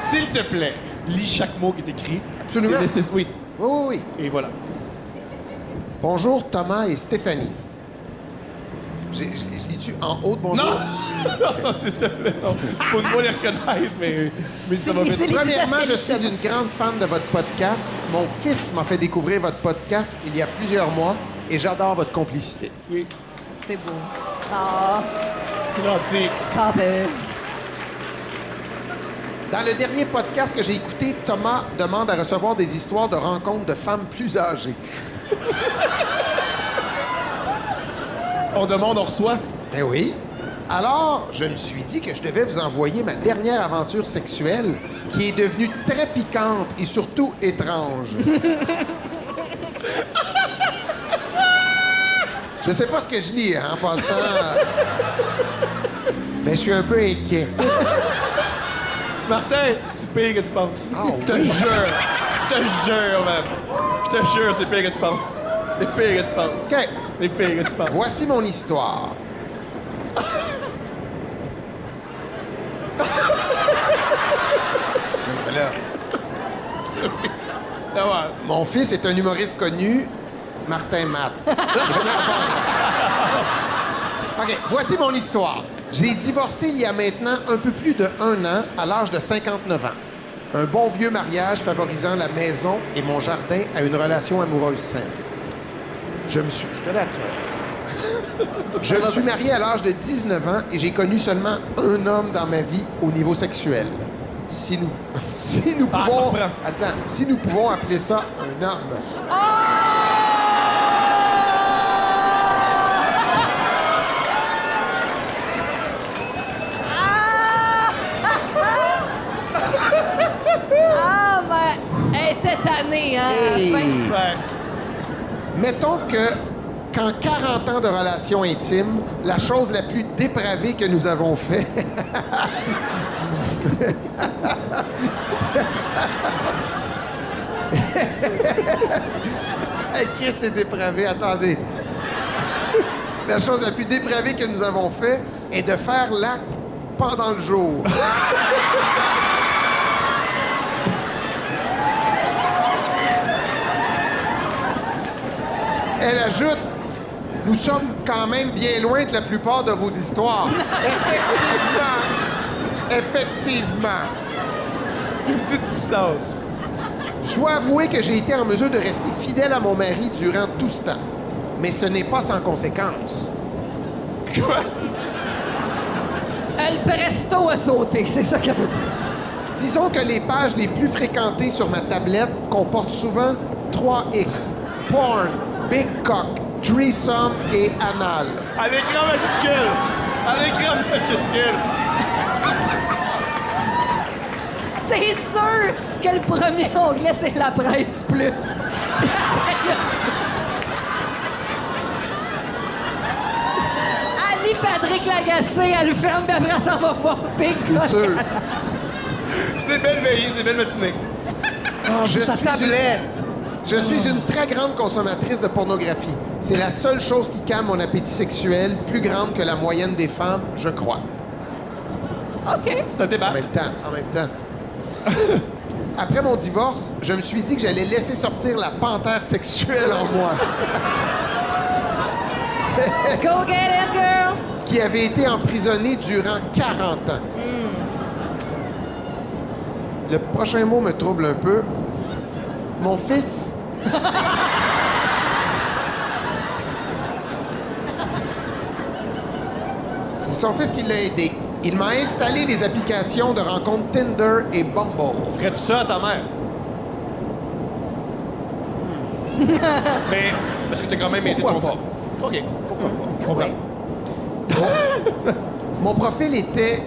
S'il te plaît, lis chaque mot qui est écrit. Absolument. Oui. Oui. Et voilà. Bonjour Thomas et Stéphanie. Je lis-tu en haut de bonjour? Non! Non, s'il te plaît, non. Faut moi les reconnaître, mais ça va vite. Premièrement, je suis une grande fan de votre podcast. Mon fils m'a fait découvrir votre podcast il y a plusieurs mois et j'adore votre complicité. Oui. C'est beau. Ah, C'est gentil. stop it. Dans le dernier podcast que j'ai écouté, Thomas demande à recevoir des histoires de rencontres de femmes plus âgées. On demande, on reçoit. Eh oui. Alors, je me suis dit que je devais vous envoyer ma dernière aventure sexuelle qui est devenue très piquante et surtout étrange. Je sais pas ce que je lis, hein, en passant. Mais je suis un peu inquiet. Martin, c'est pire que tu penses. Oh, Je te oui. jure. Je te jure, man. Je te jure, c'est pire que tu penses. C'est pire que tu penses. OK. C'est pire que tu penses. Voici mon histoire. Voilà. Ah ouais. Mon fils est un humoriste connu, Martin Matt. OK, voici mon histoire. J'ai divorcé il y a maintenant un peu plus de 1 an, à l'âge de 59 ans. Un bon vieux mariage favorisant la maison et mon jardin à une relation amoureuse saine. Je me suis marié à l'âge de 19 ans et j'ai connu seulement un homme dans ma vie au niveau sexuel. Si nous Ah, pouvons... ça reprend. Attends, si nous pouvons appeler ça un homme. Ah, mais elle était tannée, hein, à la Hey. fin. Ouais. Mettons que, qu'en 40 ans de relation intime, la chose la plus dépravée que nous avons fait... Hey, Chris, c'est dépravé, attendez. La chose la plus dépravée que nous avons fait est de faire l'acte pendant le jour. Elle ajoute, nous sommes quand même bien loin de la plupart de vos histoires. Effectivement. Une petite distance. Je dois avouer que j'ai été en mesure de rester fidèle à mon mari durant tout ce temps. Mais ce n'est pas sans conséquence. Quoi? Le presto a sauté, c'est ça qu'elle veut dire. Disons que les pages les plus fréquentées sur ma tablette comportent souvent 3X. Porn, Big Cock, Threesome et Anal. À l'écran majuscule. À l'écran majuscule. C'est sûr que le premier onglet, c'est la presse plus. Puis après, il y a ça. Ali Patrick Lagacé, elle le ferme, puis après, ça va voir Big C'est Cock. sûr. C'était des belles veillées, des belles matinées. Je sa suis tablette. Je suis une très grande consommatrice de pornographie. C'est la seule chose qui calme mon appétit sexuel, plus grande que la moyenne des femmes, je crois. OK. Ça En débat. même temps. Après mon divorce, je me suis dit que j'allais laisser sortir la panthère sexuelle en moi, Go get it, girl. qui avait été emprisonnée durant 40 ans. Le prochain mot me trouble un peu. Mon fils... C'est son fils qui l'a aidé. Il m'a installé les applications de rencontres Tinder et Bumble. Ferais-tu ça à ta mère? Mais, parce que t'as quand même été Pourquoi ton pas? fils. OK. Pourquoi pas? Je comprends. Mon profil était...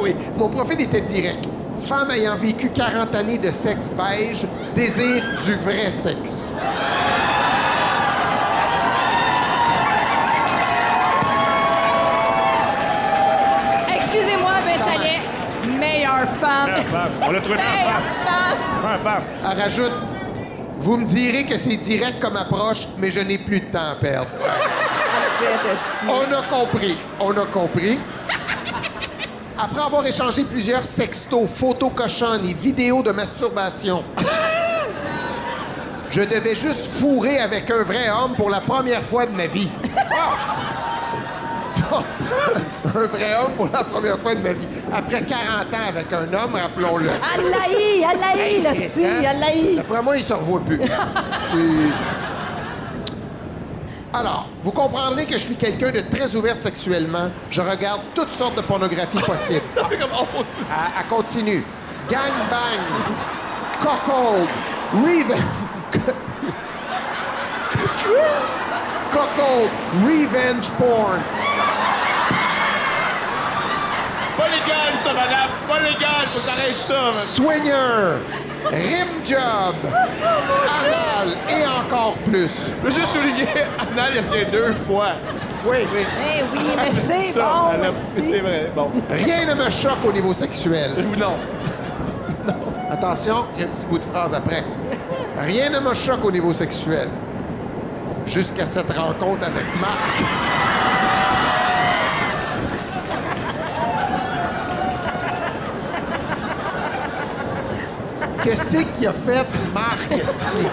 Oui, mon profil était direct. Femme ayant vécu 40 années de sexe beige, désir du vrai sexe. Excusez-moi, ben ça y est. Meilleure femme. Meilleure femme. On l'a trouvé meilleure Meilleure femme. Ah, femme. Elle rajoute, vous me direz que c'est direct comme approche, mais je n'ai plus de temps à perdre. On a compris. Après avoir échangé plusieurs sextos, photos cochonnes et vidéos de masturbation, je devais juste fourrer avec un vrai homme pour la première fois de ma vie. Ça, un vrai homme pour la première fois de ma vie. Après 40 ans avec un homme, rappelons-le. Alaï, le Chris, style, hein? Alaï. D'après moi, il se revoit plus. Alors, vous comprendrez que je suis quelqu'un de très ouvert sexuellement. Je regarde toutes sortes de pornographie possible. Elle continue. Gangbang, cuckold, cuckold, revenge porn. Pas légal, ça, madame. C'est pas légal. Faut t'arrêter ça, man. Swinger, rim job, anal et encore plus. Je veux juste souligner, Anna, il revient 2 fois. Oui. Eh oui, mais c'est Ça, bon, elle a- merci. c'est vrai. Bon. Rien ne me choque au niveau sexuel. Non. Attention, il y a un petit bout de phrase après. Rien ne me choque au niveau sexuel. Jusqu'à cette rencontre avec Marc. Qu'est-ce qu'il a fait, Marc, esti?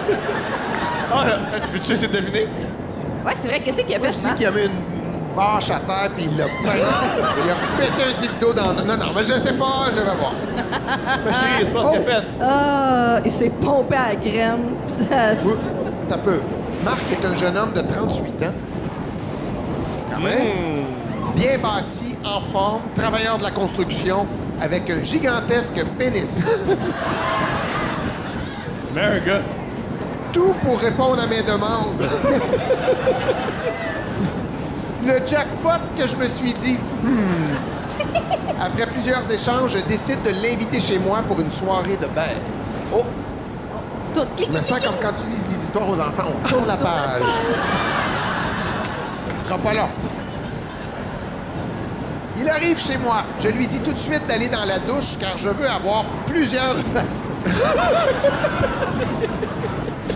Ah, veux-tu essayer de deviner? Ouais, c'est vrai, qu'est-ce qu'il a fait, Je dis qu'il a mis une bâche à terre puis il l'a pété. Il a pété un dildo dans... Non, mais je sais pas, je vais voir. Ma chérie, c'est pas ce qu'il a fait. Ah, il s'est pompé à la graine. Puis ça... Oui, attends un peu. Marc est un jeune homme de 38 ans. Quand même. Bien bâti, en forme, travailleur de la construction, avec un gigantesque pénis. America. Tout pour répondre à mes demandes. Le jackpot que je me suis dit. Après plusieurs échanges, je décide de l'inviter chez moi pour une soirée de baise. Oh! Je me sens comme quand tu lis des histoires aux enfants. On tourne la page. Il sera pas là. Il arrive chez moi. Je lui dis tout de suite d'aller dans la douche car je veux avoir plusieurs...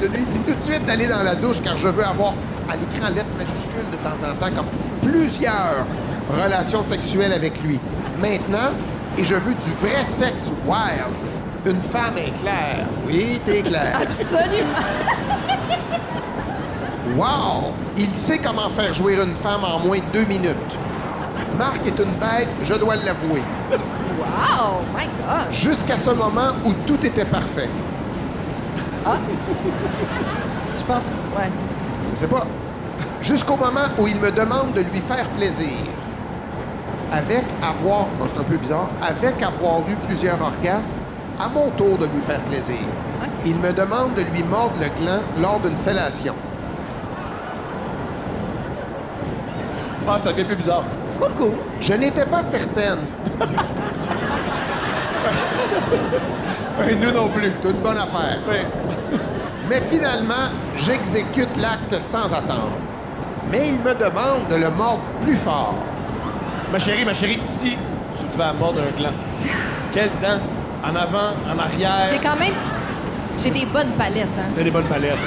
Je lui dis tout de suite d'aller dans la douche car je veux avoir, à l'écran lettres majuscules de temps en temps, comme plusieurs relations sexuelles avec lui. Maintenant, et je veux du vrai sexe wild. Une femme éclair. Oui, t'es clair. Absolument. Wow! Il sait comment faire jouer une femme en moins de 2 minutes. Marc est une bête, je dois l'avouer. Wow, my God. Jusqu'à ce moment où tout était parfait. Je pense, ouais. Je sais pas. Jusqu'au moment où il me demande de lui faire plaisir. Avec avoir... Bon, c'est un peu bizarre. Avec avoir eu plusieurs orgasmes, à mon tour de lui faire plaisir. Ok. Il me demande de lui mordre le gland lors d'une fellation. Ah, ça devient plus bizarre. Cool. Je n'étais pas certaine. Et nous non plus. C'est une bonne affaire. Oui. Mais finalement, j'exécute l'acte sans attendre. Mais il me demande de le mordre plus fort. Ma chérie, si tu te vas mordre un gland, quelle dent? En avant, en arrière? J'ai des bonnes palettes, hein. T'as des bonnes palettes.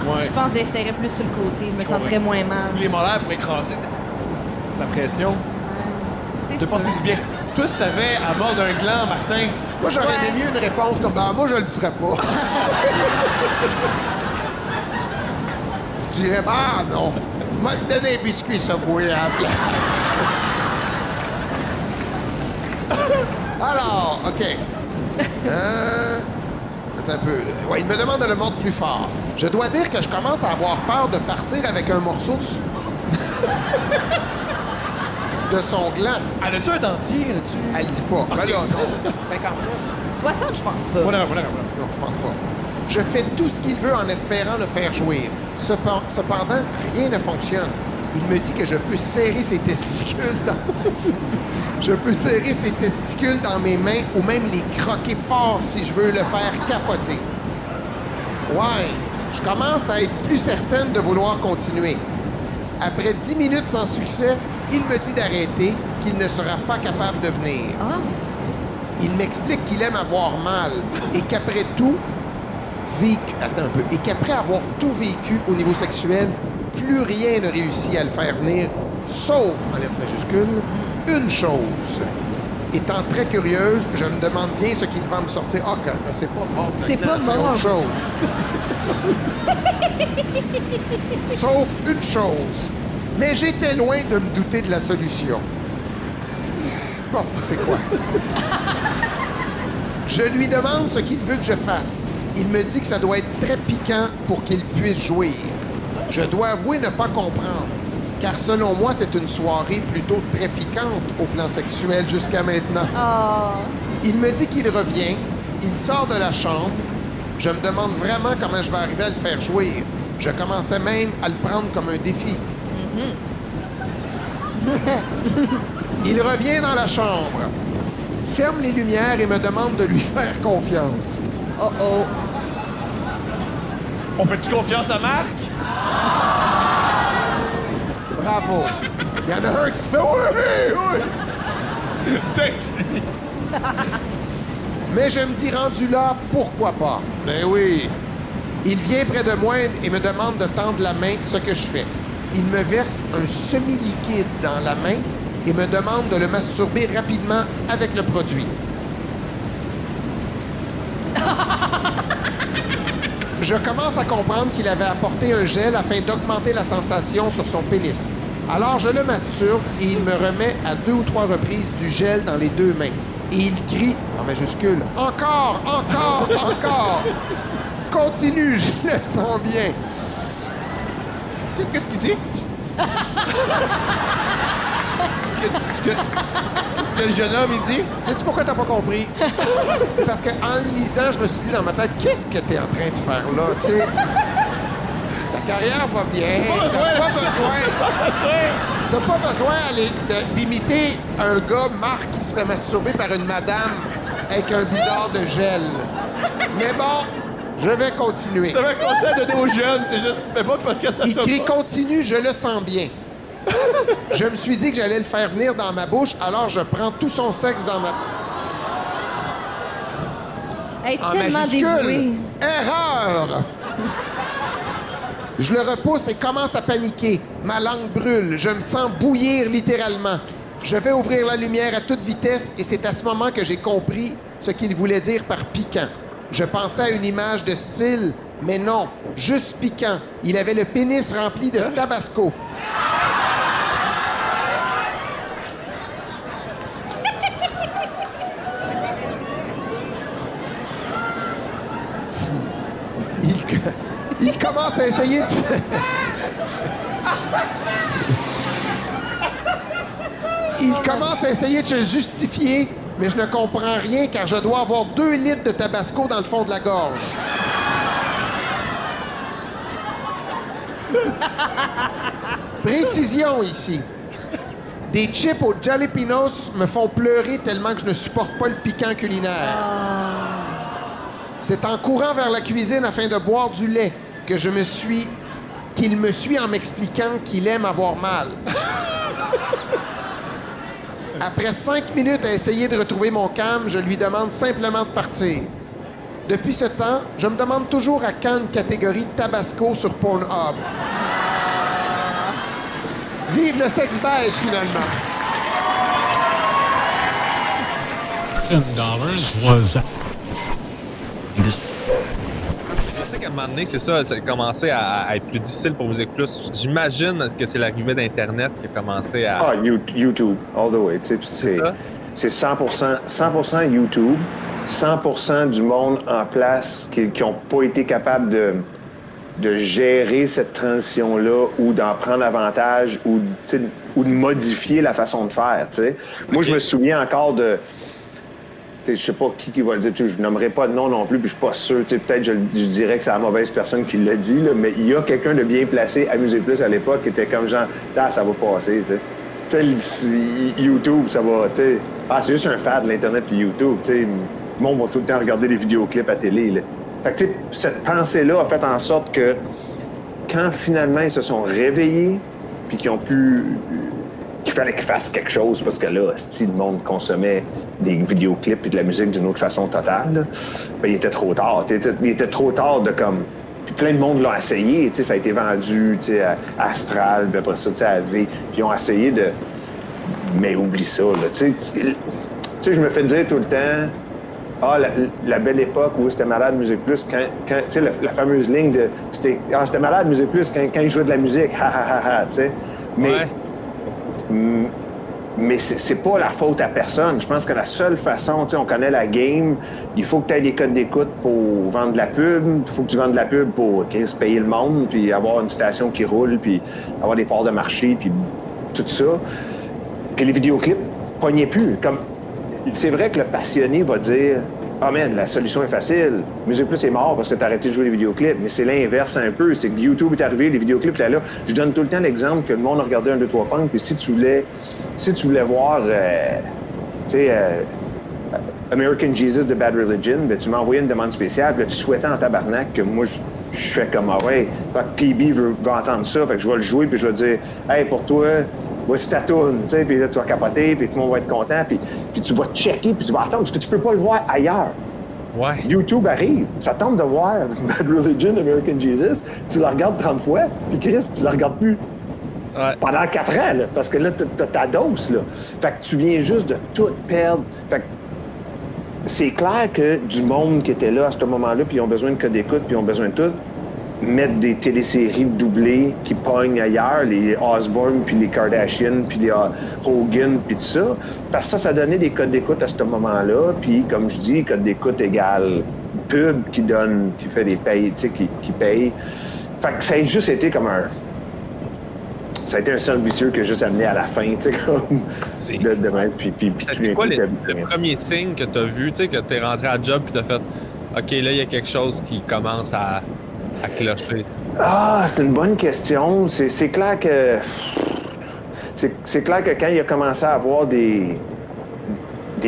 Ouais. Je pense que j'essaierais plus sur le côté. Je me sentirais moins mal. Les molaires pour écraser la pression. C'est Te ça. passes bien. Toi, si t'avais à mordre un gland, Martin, Moi, j'aurais Ouais. aimé mieux une réponse comme « Ah, moi, je le ferais pas. » Je dirais « Ah, non. Moi, te donner un biscuit Subway à la place. » Alors, OK. Attends un peu. Ouais, il me demande de le mordre plus fort. Je dois dire que je commence à avoir peur de partir avec un morceau de son gland. elle a-tu un dentier là-dessus? Elle dit pas. Ben là, non. 59. 60, je pense pas. Voilà. Non, je pense pas. Je fais tout ce qu'il veut en espérant le faire jouir. Cependant, rien ne fonctionne. Il me dit que je peux serrer ses testicules Je peux serrer ses testicules dans mes mains ou même les croquer fort si je veux le faire capoter. Ouais, je commence à être plus certaine de vouloir continuer. Après 10 minutes sans succès, il me dit d'arrêter, qu'il ne sera pas capable de venir. Ah, Il m'explique qu'il aime avoir mal et qu'après tout, et qu'après avoir tout vécu au niveau sexuel, plus rien ne réussit à le faire venir, sauf, en lettres majuscules, une chose. Étant très curieuse, je me demande bien ce qu'il va me sortir. Ah, quand c'est pas mort. C'est maintenant, pas c'est mort. autre chose. Sauf une chose. Mais j'étais loin de me douter de la solution. Bon, c'est quoi? Je lui demande ce qu'il veut que je fasse. Il me dit que ça doit être très piquant pour qu'il puisse jouir. Je dois avouer ne pas comprendre, car selon moi, c'est une soirée plutôt très piquante au plan sexuel jusqu'à maintenant. Oh. Il me dit qu'il revient, il sort de la chambre. Je me demande vraiment comment je vais arriver à le faire jouir. Je commençais même à le prendre comme un défi. Il revient dans la chambre, ferme les lumières et me demande de lui faire confiance. Oh oh. On fait-tu confiance à Marc? Bravo. Il y en a un qui fait « Oui, oui! Peut-être. » Mais je me dis, rendu là, pourquoi pas? Ben oui. Il vient près de moi et me demande de tendre la main, ce que je fais. Il me verse un semi-liquide dans la main et me demande de le masturber rapidement avec le produit. Je commence à comprendre qu'il avait apporté un gel afin d'augmenter la sensation sur son pénis. Alors je le masturbe et il me remet à 2 ou 3 reprises du gel dans les 2 mains. Et il crie, en majuscule, « Encore, encore, encore! » Continue, je le sens bien. Qu'est-ce qu'il dit? Qu'est-ce que le jeune homme, il dit? Sais-tu pourquoi t'as pas compris? C'est parce qu'en le lisant, je me suis dit dans ma tête, qu'est-ce que t'es en train de faire là, tu sais? Ta carrière va bien, t'as pas besoin d'imiter un gars, Marc, qui se fait masturber par une madame avec un bizarre de gel. Mais bon, je vais continuer. Ça va conseil à donner aux jeunes, c'est juste, fais pas de podcast à Il toi. crie « Continue, je le sens bien ». Je me suis dit que j'allais le faire venir dans ma bouche, alors je prends tout son sexe dans ma... Hey, En tellement majuscule. dévoué. Erreur! Je le repousse et commence à paniquer. Ma langue brûle. Je me sens bouillir littéralement. Je vais ouvrir la lumière à toute vitesse et c'est à ce moment que j'ai compris ce qu'il voulait dire par piquant. Je pensais à une image de style, mais non, juste piquant. Il avait le pénis rempli de tabasco. Il commence à essayer de... Il commence à essayer de se justifier, mais je ne comprends rien car je dois avoir 2 litres de tabasco dans le fond de la gorge. Précision ici. Des chips aux jalapenos me font pleurer tellement que je ne supporte pas le piquant culinaire. C'est en courant vers la cuisine afin de boire du lait que qu'il me suit en m'expliquant qu'il aime avoir mal. Après 5 minutes à essayer de retrouver mon calme, je lui demande simplement de partir. Depuis ce temps, je me demande toujours à quand une catégorie Tabasco sur Pornhub. Vive le sexe beige, finalement. $10 was Je sais qu'à un moment donné, c'est ça, ça a commencé à être plus difficile pour Musique Plus. J'imagine que c'est l'arrivée d'Internet qui a commencé à... Ah, YouTube, all the way. Tu sais, c'est 100% YouTube, 100% du monde en place qui n'ont pas été capables de gérer cette transition-là ou d'en prendre avantage ou de modifier la façon de faire. T'sais. Moi, je me souviens encore de... Je sais pas qui va le dire, je nommerai pas de nom non plus, puis je suis pas sûr. Peut-être je dirais que c'est la mauvaise personne qui l'a dit, là, mais il y a quelqu'un de bien placé à Musique Plus à l'époque qui était comme genre, ah, ça va passer, tu sais. YouTube, ça va, tu sais. Ah, c'est juste un fad, l'Internet puis YouTube, tu sais. Le monde va tout le temps regarder des vidéoclips à télé, là. Fait que, tu sais, cette pensée-là a fait en sorte que quand finalement ils se sont réveillés, puis qu'ils ont pu. Qu'il fallait qu'ils fassent quelque chose parce que là, si le monde consommait des vidéoclips et de la musique d'une autre façon totale, là, ben, il était trop tard. Il était trop tard de comme. Puis plein de monde l'ont essayé, ça a été vendu à Astral, puis après ça à V, puis ils ont essayé de. Mais oublie ça, là. sais, je me fais dire tout le temps, la belle époque où c'était malade Musique Plus, quand tu sais, la fameuse ligne de, c'était malade Musique Plus quand ils jouaient de la musique, ha ha ha ha, tu sais. Mais c'est pas la faute à personne. Je pense que la seule façon, tu sais, on connaît la game, il faut que tu aies des codes d'écoute pour vendre de la pub, il faut que tu vendes de la pub pour payer le monde, puis avoir une station qui roule, puis avoir des parts de marché, puis tout ça. Puis les vidéoclips pognaient plus. C'est vrai que le passionné va dire « Ah, man, la solution est facile. Musique Plus est mort parce que t'as arrêté de jouer les vidéoclips. » Mais c'est l'inverse un peu. C'est que YouTube est arrivé, les vidéoclips étaient là. Je donne tout le temps l'exemple que le monde a regardé 1, 2, 3 Punk, puis si tu voulais voir, American Jesus de Bad Religion, ben, tu m'as envoyé une demande spéciale, puis là, tu souhaitais en tabarnak que moi, je fais comme « Ah ouais, PB veut entendre ça, fait que je vais le jouer, puis je vais dire « Hey, pour toi, voici ta tourne, tu sais, puis là, tu vas capoter, puis tout le monde va être content, puis tu vas checker, puis tu vas attendre, parce que tu peux pas le voir ailleurs. » Ouais. YouTube arrive, ça tente de voir Bad Religion, American Jesus, tu la regardes 30 fois, puis Chris, tu la regardes plus. Ouais. Pendant 4 ans, là, parce que là, t'as ta dose, là. Fait que tu viens juste de tout perdre. Fait que c'est clair que du monde qui était là à ce moment-là, puis ils ont besoin de code d'écoute, puis ils ont besoin de tout, mettre des téléséries doublées qui pognent ailleurs, les Osborne, puis les Kardashian, puis les Hogan, puis tout ça. Parce que ça donnait des codes d'écoute à ce moment-là. Puis, comme je dis, code d'écoute égale pub qui fait des payes, tu sais, qui paye. Fait que ça a juste été comme ça a été un cercle vicieux que juste amené à la fin, tu sais, comme de même. Puis c'est quoi le premier signe que tu as vu, tu sais, que tu es rentré à job, puis tu as fait OK, là, il y a quelque chose qui commence à clocher? Ah, c'est une bonne question. C'est clair que... C'est clair que quand il a commencé à avoir des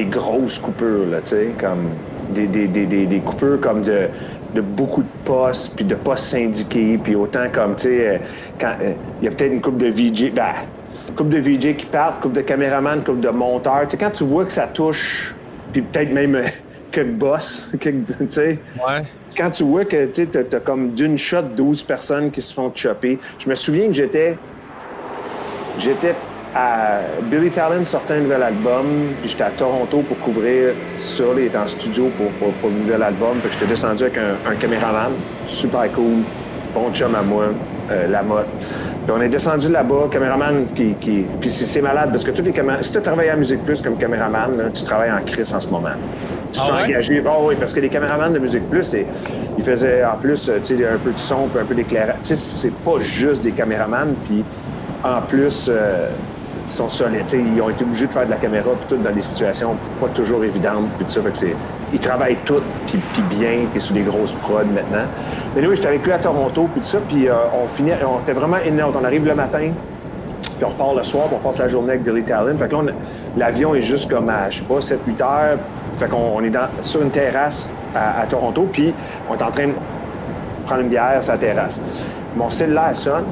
grosses coupures, là, tu sais, comme des coupures comme de beaucoup de postes, puis de postes syndiqués, puis autant comme, tu sais, quand il y a peut-être une couple de VJ, couple de VJ qui partent, couple de caméramans, couple de monteurs, tu sais, quand tu vois que ça touche, puis peut-être même quelques boss, tu sais... Ouais. Quand tu vois que tu as comme d'une shot 12 personnes qui se font chopper. Je me souviens que j'étais à... Billy Talent sortait un nouvel album, puis j'étais à Toronto pour couvrir ça. Il était en studio pour le nouvel album. Puis j'étais descendu avec un caméraman, super cool, bon chum à moi, Lamotte. Puis on est descendu là-bas, caméraman qui... Puis c'est malade, parce que tous les caméramans... Si tu travailles à Musique Plus comme caméraman, là, tu travailles en crise en ce moment. Tu t'es engagé. Oh oui, parce que les caméramans de Musique Plus, ils faisaient en plus un peu de son, puis un peu d'éclairage. Tu sais, c'est pas juste des caméramans, puis en plus, ils sont solides. Tu sais, ils ont été obligés de faire de la caméra, puis tout dans des situations pas toujours évidentes, puis tout ça. Fait que ils travaillent tout, puis bien, puis sur des grosses prods maintenant. Mais oui, j'étais avec lui à Toronto, puis tout ça, puis on était vraiment in out. On arrive le matin, puis on repart le soir, puis on passe la journée avec Billy Talent. Fait que là, l'avion est juste comme à, je sais pas, 7-8 heures. Fait qu'on est sur une terrasse à Toronto, puis on est en train de prendre une bière sur la terrasse. Mon cellulaire sonne,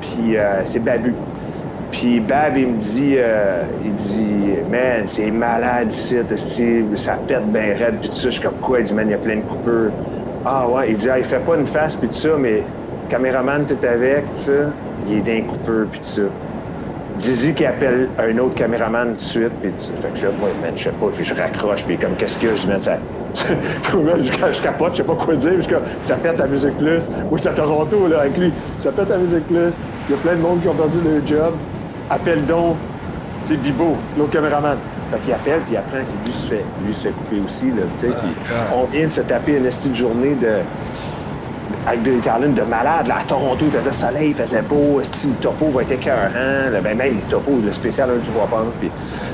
puis c'est Babu. Puis Bab, il dit, man, c'est malade ici, ça pète bien raide, puis tout ça. Je suis comme quoi? Il dit, man, il y a plein de coupures. Ah ouais, il dit, il fait pas une face, puis tout ça, mais caméraman, t'es avec, tout ça, il est d'un coupeur, puis tout ça. Dizzy qui appelle un autre caméraman tout de suite, puis fait que je dis, moi, man, je sais pas, puis je raccroche, puis comme, qu'est-ce qu'il y a? Je dis, man, ça. Je capote, je sais pas quoi dire, puis ça pète à Musique Plus. Moi, j'étais à Toronto, là, avec lui. Ça pète à Musique Plus. Il y a plein de monde qui ont perdu leur job. Appelle donc, tu sais, Bibo, l'autre caméraman. Fait qu'il appelle, puis il apprend que lui se fait couper aussi, là, tu sais. On vient de se taper une estime de journée avec Billy Talent de malade. Là, à Toronto, il faisait soleil, il faisait beau, le topo va être écœurant. Là, ben, même le topo, le spécial, tu vois pas.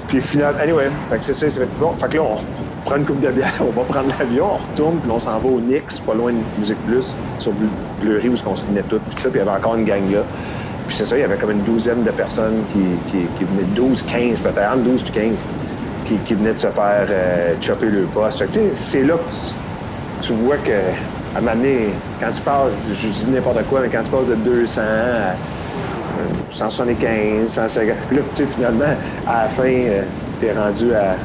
Puis finalement, anyway, fait que c'est ça, ça va être plus bon. Fait que là, on prend une coupe de bière, on va prendre l'avion, on retourne, puis on s'en va au Nix, pas loin de Musique Plus, sur Bleury, où on se tenait tout, puis ça, puis il y avait encore une gang là. Puis c'est ça, il y avait comme une douzaine de personnes qui venaient, 12, 15 peut-être, entre 12 et 15, qui venaient de se faire chopper le poste. Fait que tu sais, c'est là que tu vois que à un moment donné, quand tu passes, je dis n'importe quoi, mais quand tu passes de 200 à 175, 150, puis là, tu sais, finalement, à la fin, t'es rendu à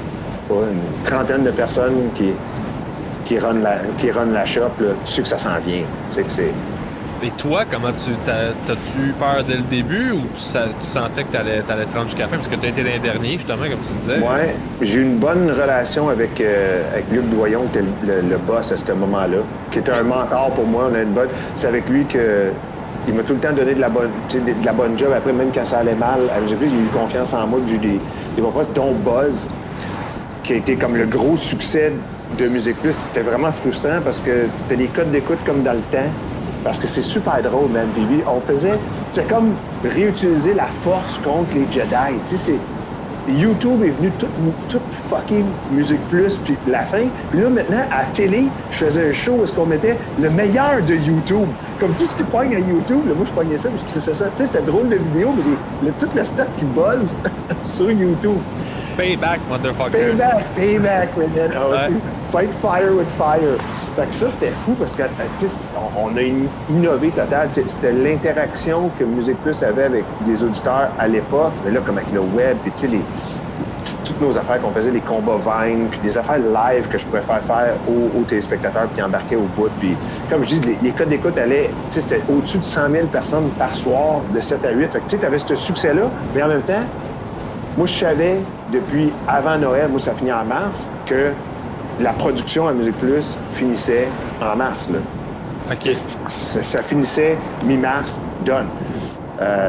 une trentaine de personnes qui runnent la shop, là, tu sais que ça s'en vient. Tu sais que c'est... Et toi, comment t'as-tu eu peur dès le début ou tu sentais que t'allais te rendre jusqu'à la fin? Parce que t'as été l'an dernier, justement, comme tu disais. Ouais, j'ai eu une bonne relation avec Luc Doyon, qui était le boss à ce moment-là, qui était un mentor pour moi. On a une bonne... C'est avec lui que il m'a tout le temps donné de la bonne job. Après, même quand ça allait mal, j'ai eu confiance en moi. J'ai eu des bons postes, dont Buzz, qui a été comme le gros succès de Musique Plus. C'était vraiment frustrant parce que c'était des codes d'écoute comme dans le temps. Parce que c'est super drôle, man. Puis lui, c'est comme réutiliser la force contre les Jedi. Tu sais, YouTube est venu tout fucking Musique Plus, puis la fin. Puis là, maintenant, à la télé, je faisais un show où est-ce qu'on mettait le meilleur de YouTube. Comme tout ce qui pogne à YouTube, là, moi, je pognais ça, puis je crissais ça. Tu sais, c'était drôle de vidéo, mais tout le stock qui buzz sur YouTube. Payback, motherfucker. Payback, man. Oh, Ouais. Fight fire with fire. Fait que ça, c'était fou parce que, tu sais, on a innové total. T'sais, c'était l'interaction que Musique Plus avait avec les auditeurs à l'époque. Mais là, comme avec le web, puis tu sais, toutes nos affaires qu'on faisait, les combats Vine, puis des affaires live que je pouvais faire aux téléspectateurs qui embarquaient au bout. Puis, comme je dis, les codes d'écoute allaient, tu sais, c'était au-dessus de 100 000 personnes par soir, de 7 à 8. Fait que, tu sais, t'avais ce succès-là, mais en même temps, moi, je savais, depuis avant Noël, moi, ça finit en mars, que la production à Musique Plus finissait en mars, là. OK. Ça finissait mi-mars, done.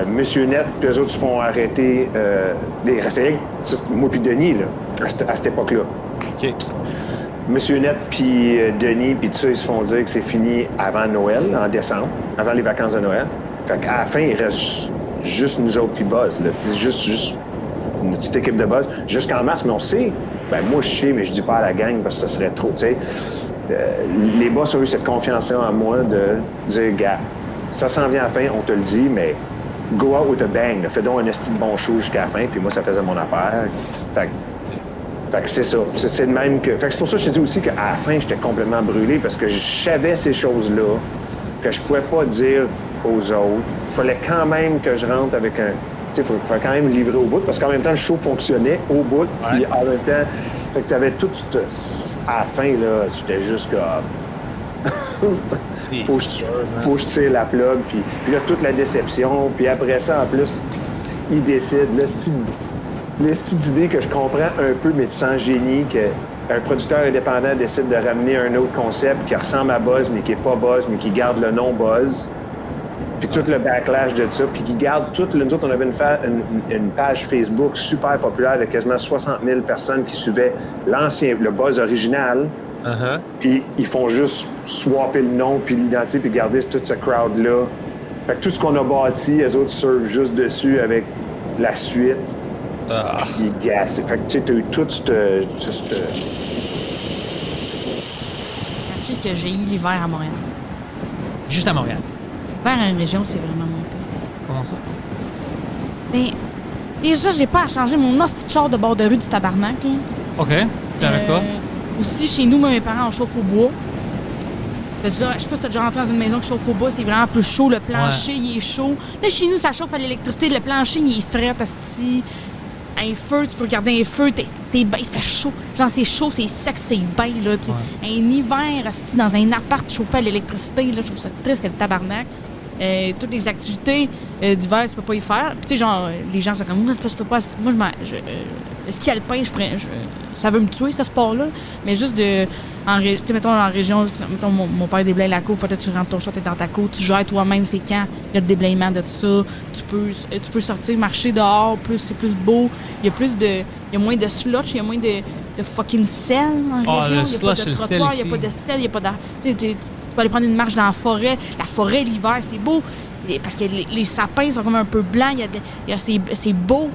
Monsieur Net, puis eux autres se font arrêter des restaurants. Moi puis Denis, là, à cette époque-là. OK. Monsieur Net puis Denis, puis tout ça, ils se font dire que c'est fini avant Noël, en décembre, avant les vacances de Noël. Fait qu'à la fin, il reste juste nous autres puis Buzz, là. Juste une petite équipe de Buzz jusqu'en mars, mais on sait, ben moi je sais, mais je dis pas à la gang parce que ça serait trop, tu sais. Les boss ont eu cette confiance-là en moi de dire, gars, ça s'en vient à la fin, on te le dit, mais go out with a bang, là. Fais donc un esti de bon show jusqu'à la fin, puis moi ça faisait mon affaire. Fait que c'est ça. C'est le même que. Fait que c'est pour ça que je te dis aussi qu'à la fin, j'étais complètement brûlé parce que je savais ces choses-là que je pouvais pas dire aux autres. Il fallait quand même que je rentre avec un. Tu sais, il fallait quand même livrer au bout parce qu'en même temps, le show fonctionnait au bout. Ouais. Puis en même temps, fait que t'avais tout. À la fin, là, j'étais juste comme. Faut que je tire la plug. Puis là, toute la déception. Puis après ça, en plus, il décide. Le style d'idée que je comprends un peu, mais de sans génie, qu'un producteur indépendant décide de ramener un autre concept qui ressemble à Buzz, mais qui n'est pas Buzz, mais qui garde le nom Buzz. Puis tout le backlash de ça, puis qui garde tout. Nous autres, on avait une page Facebook super populaire avec quasiment 60 000 personnes qui suivaient le Buzz original. Uh-huh. Puis ils font juste swapper le nom, puis l'identité, puis garder toute ce crowd-là. Fait que tout ce qu'on a bâti, les autres servent juste dessus avec la suite. Puis gas. Fait que tu sais, t'as eu tout ce... Caché que j'ai eu l'hiver à Montréal. Juste à Montréal. L'hiver à une région, c'est vraiment moins pire. Comment ça? Ben, déjà, j'ai pas à changer mon hostie de char de bord de rue du tabarnak, là. OK. Je suis avec toi. Aussi, chez nous, moi, mes parents, on chauffe au bois. Je sais pas si t'as déjà rentré dans une maison qui chauffe au bois, c'est vraiment plus chaud. Le plancher, il est chaud. Là, chez nous, ça chauffe à l'électricité. Le plancher, il est frais, asti. Un feu, tu peux regarder un feu, il fait chaud. Genre, c'est chaud, c'est sec, c'est bien, là. Un hiver, asti, dans un appart chauffé à l'électricité, là, je trouve ça triste que le tabarnak. Toutes les activités d'hiver, tu peux pas y faire. Puis, tu sais, genre, les gens sont comme, moi, je peux pas. Moi, le ski alpin, ça veut me tuer, ce sport-là. Mais juste de. Tu sais, mettons, en région, mettons, mon père déblaye la cour, faut que tu rentres ton shot, t'es dans ta cour, tu gères toi-même, c'est quand il y a le déblayement de tout ça. Tu peux sortir, marcher dehors, c'est plus beau. Il y a moins de slush, il y a moins de fucking sel en région. Le slush, il y a pas de le sel trottoir, il ici. n'y a pas de sel, il n'y a pas de. Tu sais, tu peux aller prendre une marche dans la forêt. La forêt, l'hiver, c'est beau. Parce que les sapins sont comme un peu blancs. C'est beau.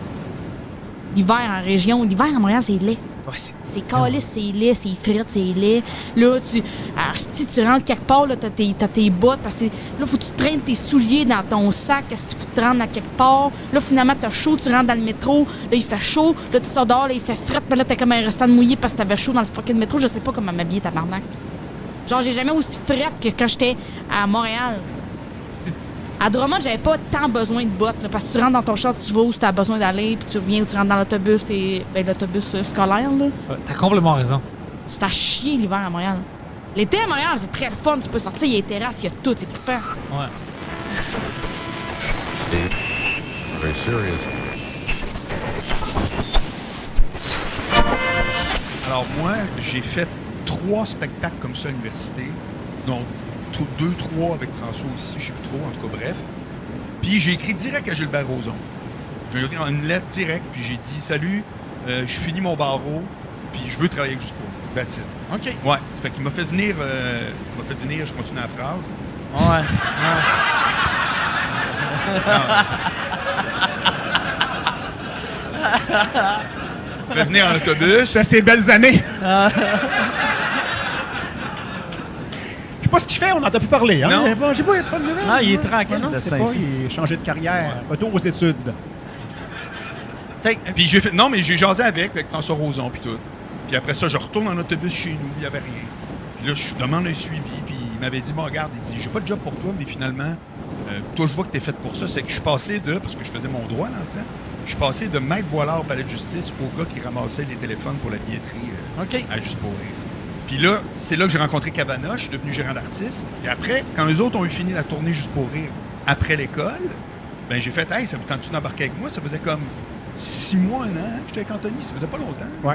L'hiver en région. L'hiver à Montréal, c'est laid. Ouais, C'est calé, c'est laid, c'est frette, c'est laid. Là, si tu rentres quelque part, là, t'as tes bottes. Parce que là, faut que tu traînes tes souliers dans ton sac. Est-ce que tu peux te rendre à quelque part? Là, finalement, t'as chaud, tu rentres dans le métro. Là, il fait chaud. Là, tu sors dehors, là, il fait frette. Mais là, t'as comme un restant de mouillé parce que t'avais chaud dans le fucking métro. Je sais pas comment m'habiller, tabarnak. Genre, j'ai jamais aussi frette que quand j'étais à Montréal. À Drummond, j'avais pas tant besoin de bottes, là, parce que tu rentres dans ton char, tu vas où tu as besoin d'aller, puis tu reviens ou tu rentres dans l'autobus, l'autobus scolaire, là. Ouais, t'as complètement raison. C'est à chier l'hiver à Montréal. L'été à Montréal, c'est très le fun, tu peux sortir, il y a des terrasses, il y a tout, c'est trippant. Ouais. Very serious. Alors moi, j'ai fait 3 spectacles comme ça à l'université. Donc 2, 3 avec François aussi, je sais plus trop, en tout cas, bref. Puis j'ai écrit direct à Gilbert Rozon. J'ai écrit une lettre directe, puis j'ai dit « Salut, je finis mon barreau, puis je veux travailler avec Juste pour vous. That's it. » OK. Ouais, ça fait qu'il m'a fait venir, je continue la phrase. Ouais. Il m'a fait venir en autobus. C'était ces belles années. Je sais pas ce qu'il fait, on n'entend plus parler. Hein? Non. Bon, j'ai pas de nouvelles. Ah, il est tranquille, Non, le c'est pas, Saint-Cyr. il a changé de carrière. Retour aux études. Fait que- Puis j'ai jasé avec François Rozon, puis tout. Puis après ça, je retourne en autobus chez nous, il n'y avait rien. Puis là, je demande un suivi, puis il m'avait dit, bon, regarde, il dit, j'ai pas de job pour toi, mais finalement, toi, je vois que t'es fait pour ça. C'est que je suis passé parce que je faisais mon droit dans le temps, je suis passé de maître Boilard au palais de justice au gars qui ramassait les téléphones pour la billetterie OK. à Juste pour rire. Puis là, c'est là que j'ai rencontré Cavana, je suis devenu gérant d'artiste. Et après, quand les autres ont eu fini la tournée Juste pour rire après l'école, ben j'ai fait, hey, ça vous tente-tu d'embarquer avec moi? Ça faisait comme 6 mois, 1 an, que j'étais avec Anthony, ça faisait pas longtemps. Ouais.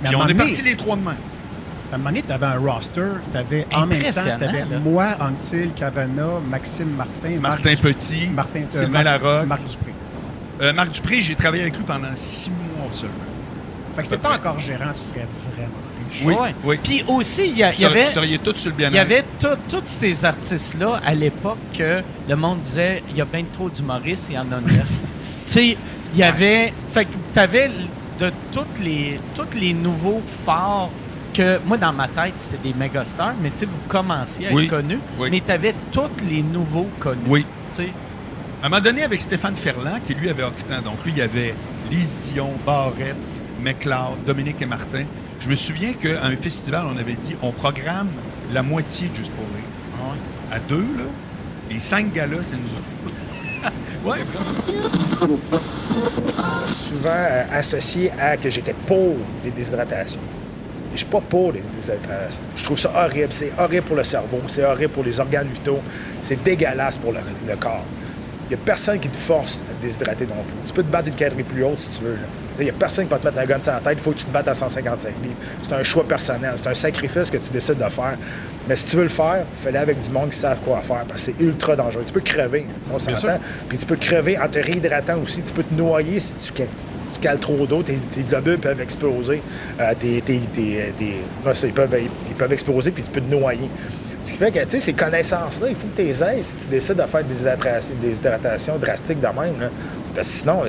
Mais Puis à un on est moment partis donné- les 3 de main. À un moment donné, tu avais un roster, tu avais en même temps, Impressionnant, tu avais là. moi, Anctil, Cavana, Maxime Martin, Martin Marc Petit, Martin, Sylvain Larocque. Marc Dupré. Marc Dupré, j'ai travaillé avec lui pendant 6 mois seulement. Fait que si t'étais encore gérant, tu serais vraiment riche. Oui, Ouais. oui. Puis aussi, il y Vous avait... seriez tous sur le bien-être. Il y avait tous ces artistes-là à l'époque que le monde disait il y a bien trop d'humoristes, il y en a 9. Tu sais, il y avait. Fait que t'avais de tous les nouveaux forts que moi dans ma tête c'était des mégastars, mais tu sais, vous commenciez à Oui. être connus, Oui. mais t'avais tous les nouveaux connus. Oui. Tu sais. À un moment donné, avec Stéphane Ferland, qui lui avait Octan, donc lui, il y avait Lise Dion, Barrette, McLeod, Dominique et Martin. Je me souviens qu'à un festival, on avait dit on programme la moitié de Juste pour rire. À 2, là, les 5 gars-là, c'est nous autres. Ouais, vraiment. Souvent associé à que j'étais pour les déshydratations. Je suis pas pour les déshydratations. Je trouve ça horrible. C'est horrible pour le cerveau, c'est horrible pour les organes vitaux, c'est dégueulasse pour le corps. Il n'y a personne qui te force à te déshydrater non plus. Tu peux te battre une calorie plus haute si tu veux. Il n'y a personne qui va te mettre un gun sur la tête. Il faut que tu te battes à 155 livres. C'est un choix personnel. C'est un sacrifice que tu décides de faire. Mais si tu veux le faire, fais-le avec du monde qui savent quoi faire parce que c'est ultra dangereux. Tu peux crever, on s'entend. Puis tu peux crever en te réhydratant aussi. Tu peux te noyer si tu cales trop d'eau. Tes globules peuvent exploser. Ils peuvent exploser puis tu peux te noyer. Ce qui fait que, tu sais, ces connaissances-là, il faut que tu les aies si tu décides de faire des déshydratations drastiques de même. Là. Parce que sinon,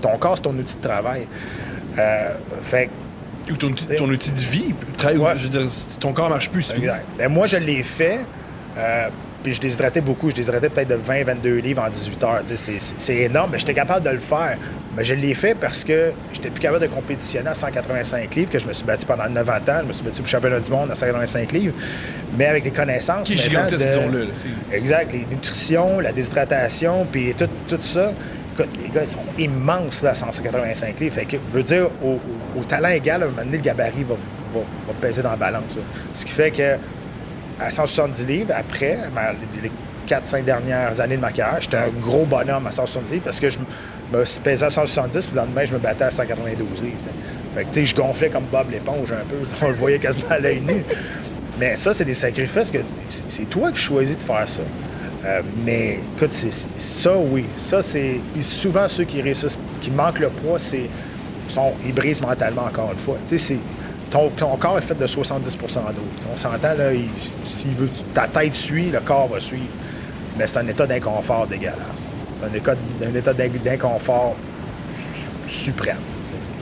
ton corps, c'est ton outil de travail. Fait Ou ton outil de vie. Ouais. Je veux dire, ton corps marche plus. exact. Ben, moi, je l'ai fait. Puis je déshydratais beaucoup. Je déshydratais peut-être de 20-22 livres en 18 heures. C'est énorme, mais j'étais capable de le faire. Mais je l'ai fait parce que j'étais plus capable de compétitionner à 185 livres, que je me suis battu pendant 9 ans. Je me suis battu pour le championnat du monde à 185 livres. Mais avec les connaissances... Qui est maintenant gigantesque, disons-le. Exact. Les nutritions, la déshydratation, puis tout ça. Écoute, les gars, ils sont immenses là, à 185 livres. Fait que, veut dire, au talent égal, à un moment donné, le gabarit va peser dans la balance. Là. Ce qui fait que à 170 livres, après, les 4-5 dernières années de ma carrière, j'étais un gros bonhomme à 170 livres parce que je me pesais à 170, puis le lendemain, je me battais à 192 livres. Fait que, tu sais, je gonflais comme Bob l'éponge un peu. On le voyait quasiment à l'œil nu. Mais ça, c'est des sacrifices que c'est toi qui choisis de faire ça. Mais écoute, ça, oui. Ça, c'est. Puis souvent, ceux qui réussissent, qui manquent le poids, ils brisent mentalement, encore une fois. Tu sais, ton corps est fait de 70 d'eau. On s'entend, là, s'il veut, ta tête suit, le corps va suivre. Mais c'est un état d'inconfort dégueulasse. C'est un état d'inconfort suprême.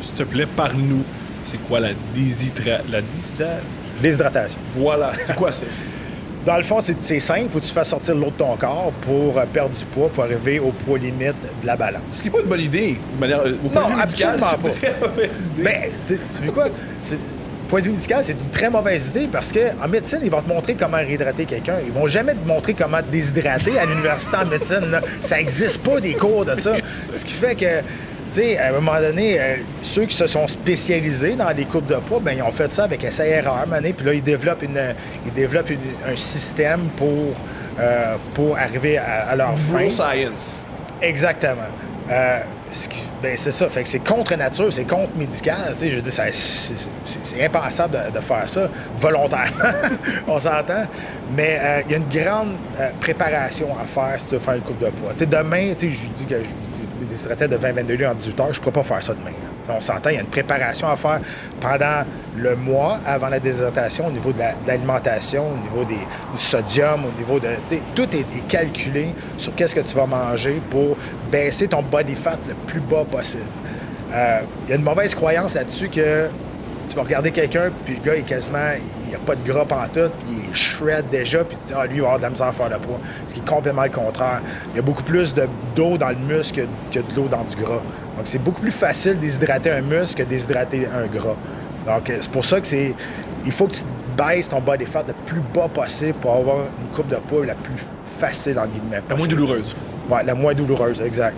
S'il te plaît, parle-nous. C'est quoi la Déshydratation. Voilà. C'est quoi ça? Dans le fond, c'est simple. Il faut que tu fasses sortir l'eau de ton corps pour perdre du poids, pour arriver au poids limite de la balance. Ce qui n'est pas une bonne idée. De manière, au point de vue médical, absolument c'est une très mauvaise idée. Mais tu vois quoi? Point de vue médical, c'est une très mauvaise idée parce qu'en médecine, ils vont te montrer comment réhydrater quelqu'un. Ils vont jamais te montrer comment te déshydrater à l'université en médecine. Là. Ça n'existe pas des cours de ça. Ce qui fait que, tu sais, à un moment donné, ceux qui se sont spécialisés dans les courbes de poids, ben ils ont fait ça avec essai-erreur, puis là, ils développent un système pour pour arriver à leur fin. Bro science. Exactement. C'est ça. Fait que c'est contre nature, c'est contre médical. Je veux dire, c'est impensable de faire ça volontairement. On s'entend. Mais il y a une grande préparation à faire si tu veux faire une coupe de poids. Demain, je dis que je me déshydratais de 20-22 litres en 18 heures, je ne pourrais pas faire ça demain. Là. On s'entend, il y a une préparation à faire pendant le mois avant la déshydratation au niveau de l'alimentation, au niveau du sodium, au niveau de... Tout est calculé sur qu'est-ce que tu vas manger pour baisser ton body fat le plus bas possible. Il y a une mauvaise croyance là-dessus que tu vas regarder quelqu'un, puis le gars, il n'a pas de gras pantoute, puis il est shred déjà, puis tu dis, lui, il va avoir de la misère à faire le poids. Ce qui est complètement le contraire. Il y a beaucoup plus d'eau dans le muscle que de l'eau dans du gras. Donc, c'est beaucoup plus facile de déshydrater un muscle que de déshydrater un gras. Donc, c'est pour ça que il faut que tu baisses ton body fat le plus bas possible pour avoir une coupe de poids la plus facile, entre guillemets. La moins douloureuse. Oui, la moins douloureuse, exact.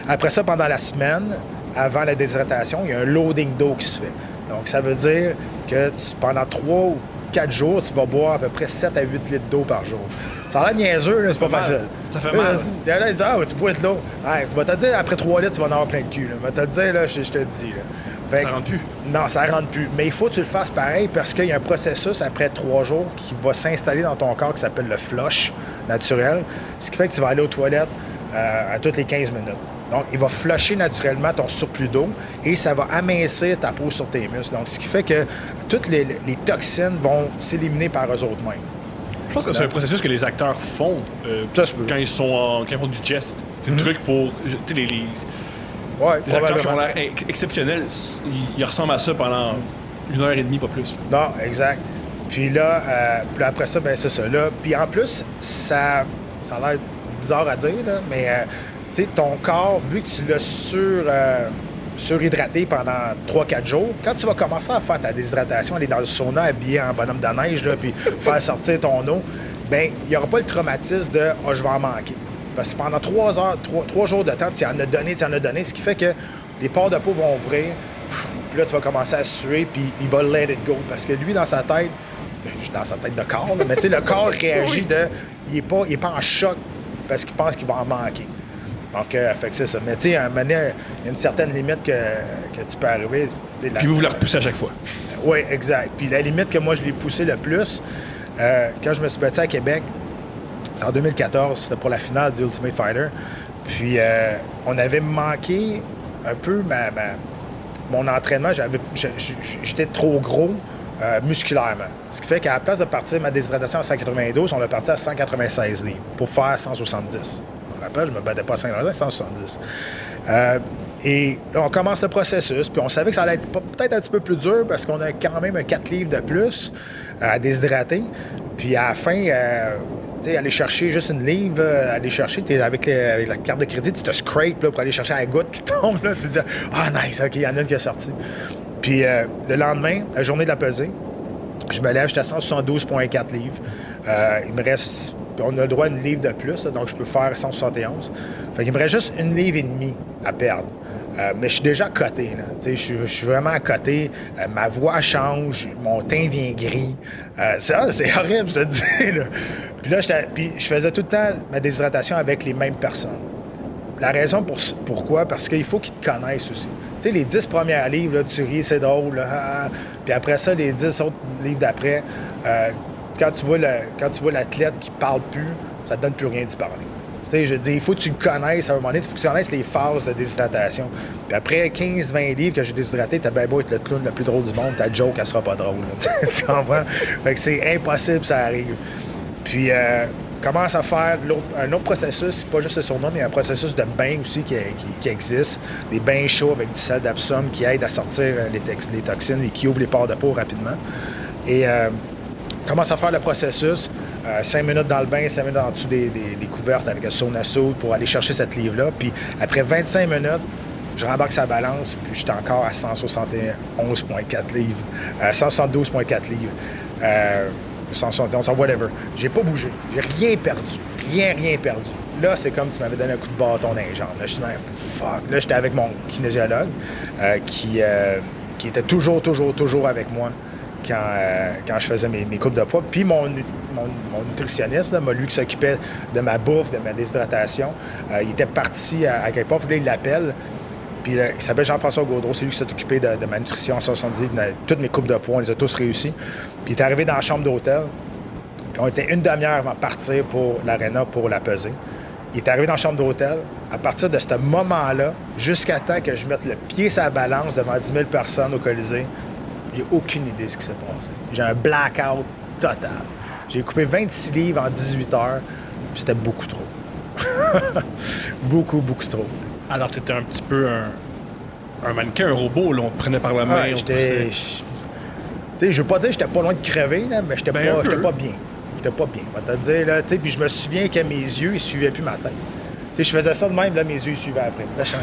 Après ça, pendant la semaine, avant la déshydratation, il y a un loading d'eau qui se fait. Donc, ça veut dire que pendant 3 ou 4 jours, tu vas boire à peu près 7 à 8 litres d'eau par jour. Ça a l'air niaiseux, là, c'est pas facile. Ça fait mal. Là, il dit, tu bois de l'eau. Ouais, tu vas te dire, après 3 litres, tu vas en avoir plein de cul. Là. Je vais te dire, là, je te le dis. Là. Ça rentre plus. Non, ça rentre plus. Mais il faut que tu le fasses pareil parce qu'il y a un processus après 3 jours qui va s'installer dans ton corps qui s'appelle le flush naturel. Ce qui fait que tu vas aller aux toilettes à toutes les 15 minutes. Donc, il va flusher naturellement ton surplus d'eau et ça va amincir ta peau sur tes muscles. Donc, ce qui fait que toutes les toxines vont s'éliminer par eux autres mêmes. Je pense que c'est un processus que les acteurs font quand ils font du chest. C'est un truc pour... Les acteurs qui ont l'air exceptionnels, ils ressemblent à ça pendant 1h30, pas plus. Non, exact. Puis là, après ça, ben c'est ça. Là. Puis en plus, ça a l'air bizarre à dire, là, mais... tu sais, ton corps, vu que tu l'as surhydraté pendant 3-4 jours, quand tu vas commencer à faire ta déshydratation, aller dans le sauna habillé en bonhomme de neige, là, puis faire sortir ton eau, bien, il n'y aura pas le traumatisme de « je vais en manquer ». Parce que pendant 3 jours de temps, tu en as donné, ce qui fait que les pores de peau vont ouvrir, puis là, tu vas commencer à suer, puis il va let it go. Parce que lui, dans sa tête, dans sa tête de corps, là, mais tu sais, le corps réagit il n'est pas en choc parce qu'il pense qu'il va en manquer. Donc, fait que c'est ça. Mais tu sais, à un moment donné, il y a une certaine limite que tu peux arriver. Puis vous la repoussez à chaque fois. Oui, exact. Puis la limite que moi, je l'ai poussée le plus, quand je me suis battu à Québec, c'est en 2014, c'était pour la finale du Ultimate Fighter. Puis on avait manqué un peu mon entraînement. J'étais trop gros musculairement. Ce qui fait qu'à la place de partir ma déshydratation à 192, on l'a parti à 196 livres pour faire 170. Après, je me battais pas à 190, 170. Et là, on commence le processus, puis on savait que ça allait être peut-être un petit peu plus dur parce qu'on a quand même 4 livres de plus à déshydrater. Puis à la fin, tu sais, aller chercher juste une livre, avec la carte de crédit, tu te scrapes là, pour aller chercher la goutte qui tombe. Là, tu te dis, nice, OK, il y en a une qui est sortie. Puis le lendemain, la journée de la pesée, je me lève, j'étais à 172,4 livres. Il me reste... On a le droit à une livre de plus, là, donc je peux faire 171. Fait qu'il me reste juste 1,5 livre à perdre. Mais je suis déjà à côté. Je suis vraiment à côté. Ma voix change, mon teint vient gris. C'est horrible, je te dis. Là. Puis là, je faisais tout le temps ma déshydratation avec les mêmes personnes. La raison pourquoi, parce qu'il faut qu'ils te connaissent aussi. Tu sais, les 10 premières livres, là, tu ris, c'est drôle. Là, puis après ça, les 10 autres livres d'après... Quand tu vois l'athlète qui parle plus, ça te donne plus rien d'y parler. Tu sais, je dis, il faut que tu le connaisses à un moment donné, il faut que tu connaisses les phases de déshydratation. Puis après 15-20 livres que j'ai déshydraté, t'as bien beau être le clown le plus drôle du monde, ta joke, elle sera pas drôle. Tu comprends? Fait que c'est impossible, ça arrive. Puis, commence à faire un autre processus, pas juste le sauna, mais un processus de bain aussi qui existe. Des bains chauds avec du sel d'Epsom qui aident à sortir les toxines et qui ouvrent les pores de peau rapidement. Et... commence à faire le processus, 5 minutes dans le bain, 5 minutes en dessous des couvertes avec un sauna soude pour aller chercher cette livre-là. Puis après 25 minutes, je rembarque sa balance, puis j'étais encore à 171,4 livres, 172,4 livres, 171, whatever. J'ai pas bougé, j'ai rien perdu, rien perdu. Là, c'est comme si tu m'avais donné un coup de bâton dans les jambes. Là, je suis dit, fuck. Là, j'étais avec mon kinésiologue qui était toujours avec moi. quand je faisais mes coupes de poids. Puis mon nutritionniste, là, lui qui s'occupait de ma bouffe, de ma déshydratation, il était parti à quelque part, il l'appelle. Puis il s'appelle Jean-François Gaudreau, c'est lui qui s'est occupé de ma nutrition en 70, toutes mes coupes de poids, on les a tous réussi. Puis il est arrivé dans la chambre d'hôtel, puis on était une demi-heure avant de partir pour l'aréna pour la peser. Il est arrivé dans la chambre d'hôtel. À partir de ce moment-là, jusqu'à temps que je mette le pied sur la balance devant 10 000 personnes au Colisée, j'ai aucune idée de ce qui s'est passé. J'ai un blackout total. J'ai coupé 26 livres en 18 heures, puis c'était beaucoup trop. beaucoup trop. Alors, tu étais un petit peu un mannequin, un robot, là. On te prenait par la main. Ouais, j'étais... Tu sais, je veux pas dire que j'étais pas loin de crever, là, mais j'étais pas bien. J'étais pas bien, on va te dire, là, tu sais. Puis je me souviens que mes yeux, ils suivaient plus ma tête. Tu sais, je faisais ça de même, là, mes yeux, ils suivaient après. Là, je suis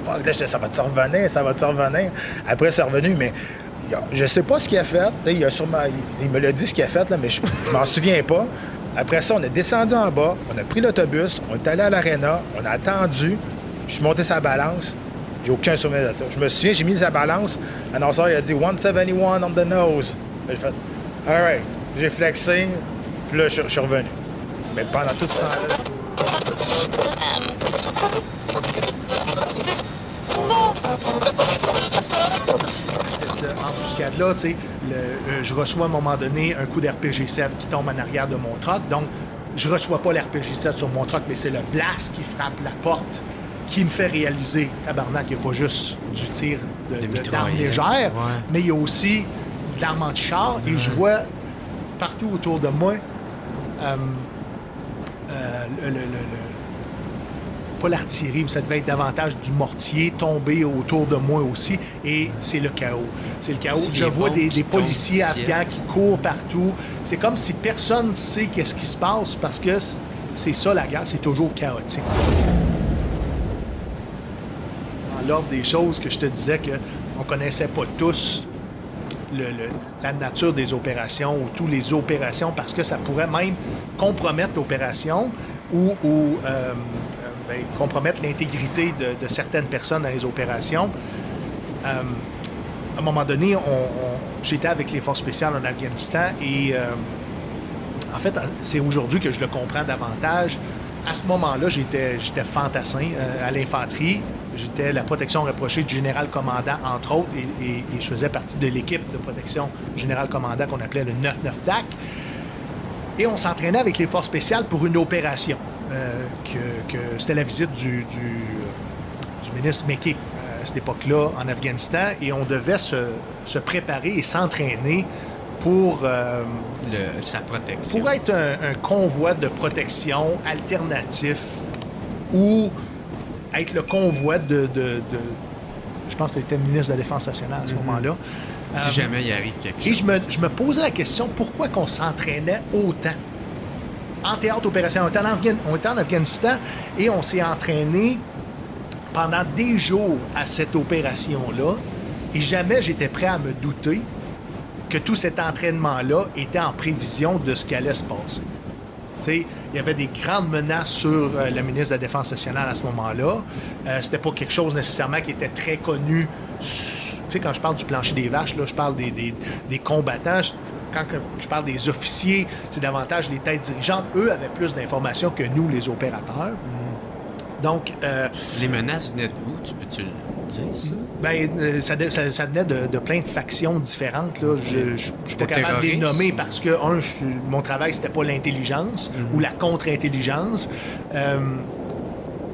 fuck, là, ça va-tu revenir? Après, c'est revenu, mais je sais pas ce qu'il a fait. Tu sais, il me l'a dit ce qu'il a fait, là, mais je m'en souviens pas. Après ça, on est descendu en bas, on a pris l'autobus, on est allé à l'aréna, on a attendu. Je suis monté sa balance. J'ai aucun souvenir de ça. Je me souviens, j'ai mis sa balance. L'annonceur, il a dit 171 on the nose. J'ai fait, all right. J'ai flexé, puis là, je suis revenu. Mais pendant tout ce temps-là. Cette embuscade-là, tu sais, je reçois à un moment donné un coup d'RPG-7 qui tombe en arrière de mon truck. Donc, je reçois pas l'RPG-7 sur mon truck, mais c'est le blast qui frappe la porte qui me fait réaliser, tabarnak, il n'y a pas juste du tir d'armes légères, mais il y a aussi de l'arme anti-char, et je vois partout autour de moi pas l'artillerie, mais ça devait être davantage du mortier tombé autour de moi aussi, et c'est le chaos. C'est le chaos. Je vois des policiers afghans qui courent partout. C'est comme si personne ne sait qu'est-ce qui se passe, parce que c'est ça, la guerre, c'est toujours chaotique. L'ordre des choses que je te disais qu'on ne connaissait pas tous la nature des opérations ou toutes les opérations, parce que ça pourrait même compromettre l'opération ou compromettre l'intégrité de certaines personnes dans les opérations. À un moment donné, j'étais avec les forces spéciales en Afghanistan et en fait, c'est aujourd'hui que je le comprends davantage. À ce moment-là, j'étais fantassin à l'infanterie. J'étais la protection rapprochée du général-commandant, entre autres, et je faisais partie de l'équipe de protection du général-commandant qu'on appelait le 9-9 DAC. Et on s'entraînait avec les forces spéciales pour une opération. C'était la visite du ministre Mekki à cette époque-là en Afghanistan, et on devait se préparer et s'entraîner pour sa protection. Pour être un convoi de protection alternatif ou être le convoi de je pense que c'était le ministre de la Défense nationale à ce moment-là. Si jamais il arrive quelque chose. Et je me posais la question, pourquoi qu'on s'entraînait autant? En théâtre opérationnel, on était en Afghanistan et on s'est entraîné pendant des jours à cette opération-là, et jamais j'étais prêt à me douter que tout cet entraînement-là était en prévision de ce qui allait se passer. Il y avait des grandes menaces sur le ministre de la Défense nationale à ce moment-là. C'était pas quelque chose nécessairement qui était très connu. Quand je parle du plancher des vaches, là, je parle des combattants. Quand je parle des officiers, c'est davantage les têtes dirigeantes. Eux avaient plus d'informations que nous, les opérateurs. Donc... les menaces venaient d'où? Tu peux-tu le dire, ça? Bien, ça venait de plein de factions différentes. Là. Je ne suis pas capable de les nommer parce que, mon travail, c'était pas l'intelligence ou la contre-intelligence.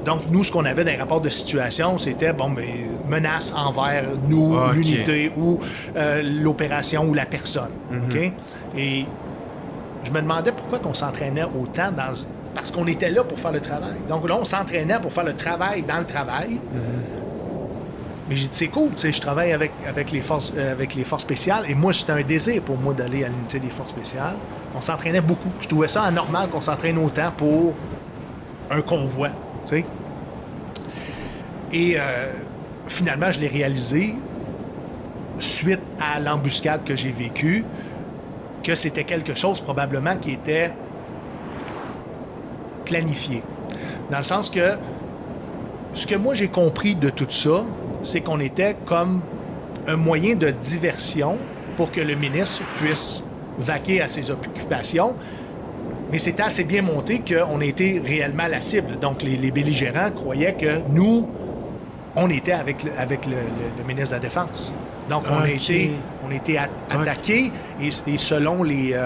Donc, nous, ce qu'on avait dans les rapports de situation, c'était, menace envers nous, l'unité ou l'opération ou la personne. OK? Et je me demandais pourquoi on s'entraînait autant parce qu'on était là pour faire le travail. Donc là, on s'entraînait pour faire le travail dans le travail. Mais j'ai dit, c'est cool, je travaille avec les forces spéciales, et moi, c'était un désir pour moi d'aller à l'unité des forces spéciales. On s'entraînait beaucoup. Je trouvais ça anormal qu'on s'entraîne autant pour un convoi, tu sais. Et finalement, je l'ai réalisé, suite à l'embuscade que j'ai vécue, que c'était quelque chose probablement qui était planifié. Dans le sens que ce que moi j'ai compris de tout ça, c'est qu'on était comme un moyen de diversion pour que le ministre puisse vaquer à ses occupations. Mais c'était assez bien monté qu'on était réellement la cible. Donc, les belligérants croyaient que nous, on était avec le ministre de la Défense. Donc, on a été attaqués et selon les...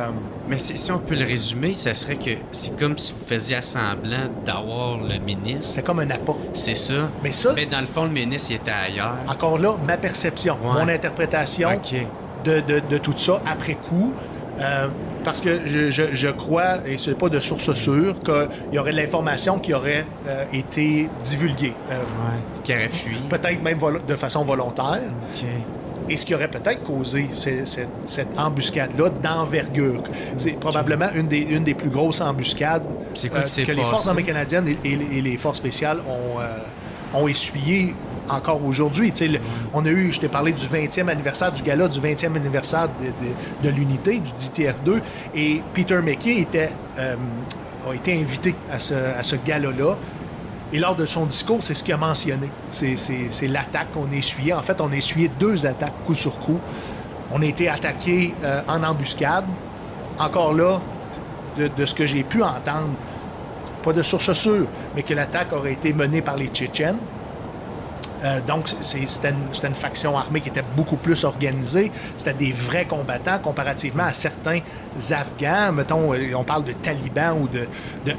Mais si on peut le résumer, ça serait que c'est comme si vous faisiez semblant d'avoir le ministre. C'est comme un appât. C'est ça. Mais dans le fond, le ministre, il était ailleurs. Encore là, ma perception, mon interprétation de tout ça après coup. Parce que je crois, et ce n'est pas de source sûre, qu'il y aurait de l'information qui aurait été divulguée. Qui aurait fui. Peut-être même de façon volontaire. Et ce qui aurait peut-être causé cette embuscade-là d'envergure. C'est probablement une des plus grosses embuscades que les forces armées canadiennes et les forces spéciales ont essuyé encore aujourd'hui. On a eu, je t'ai parlé du 20e anniversaire du gala, du 20e anniversaire de l'unité, du DTF2, et Peter McKay a été invité à ce gala-là. Et lors de son discours, c'est ce qu'il a mentionné. C'est l'attaque qu'on a essuyée. En fait, on a essuyé 2 attaques coup sur coup. On a été attaqué en embuscade. Encore là, de ce que j'ai pu entendre, pas de source sûre, mais que l'attaque aurait été menée par les Tchétchènes. Donc, c'était une faction armée qui était beaucoup plus organisée. C'était des vrais combattants comparativement à certains Afghans. Mettons, on parle de talibans ou de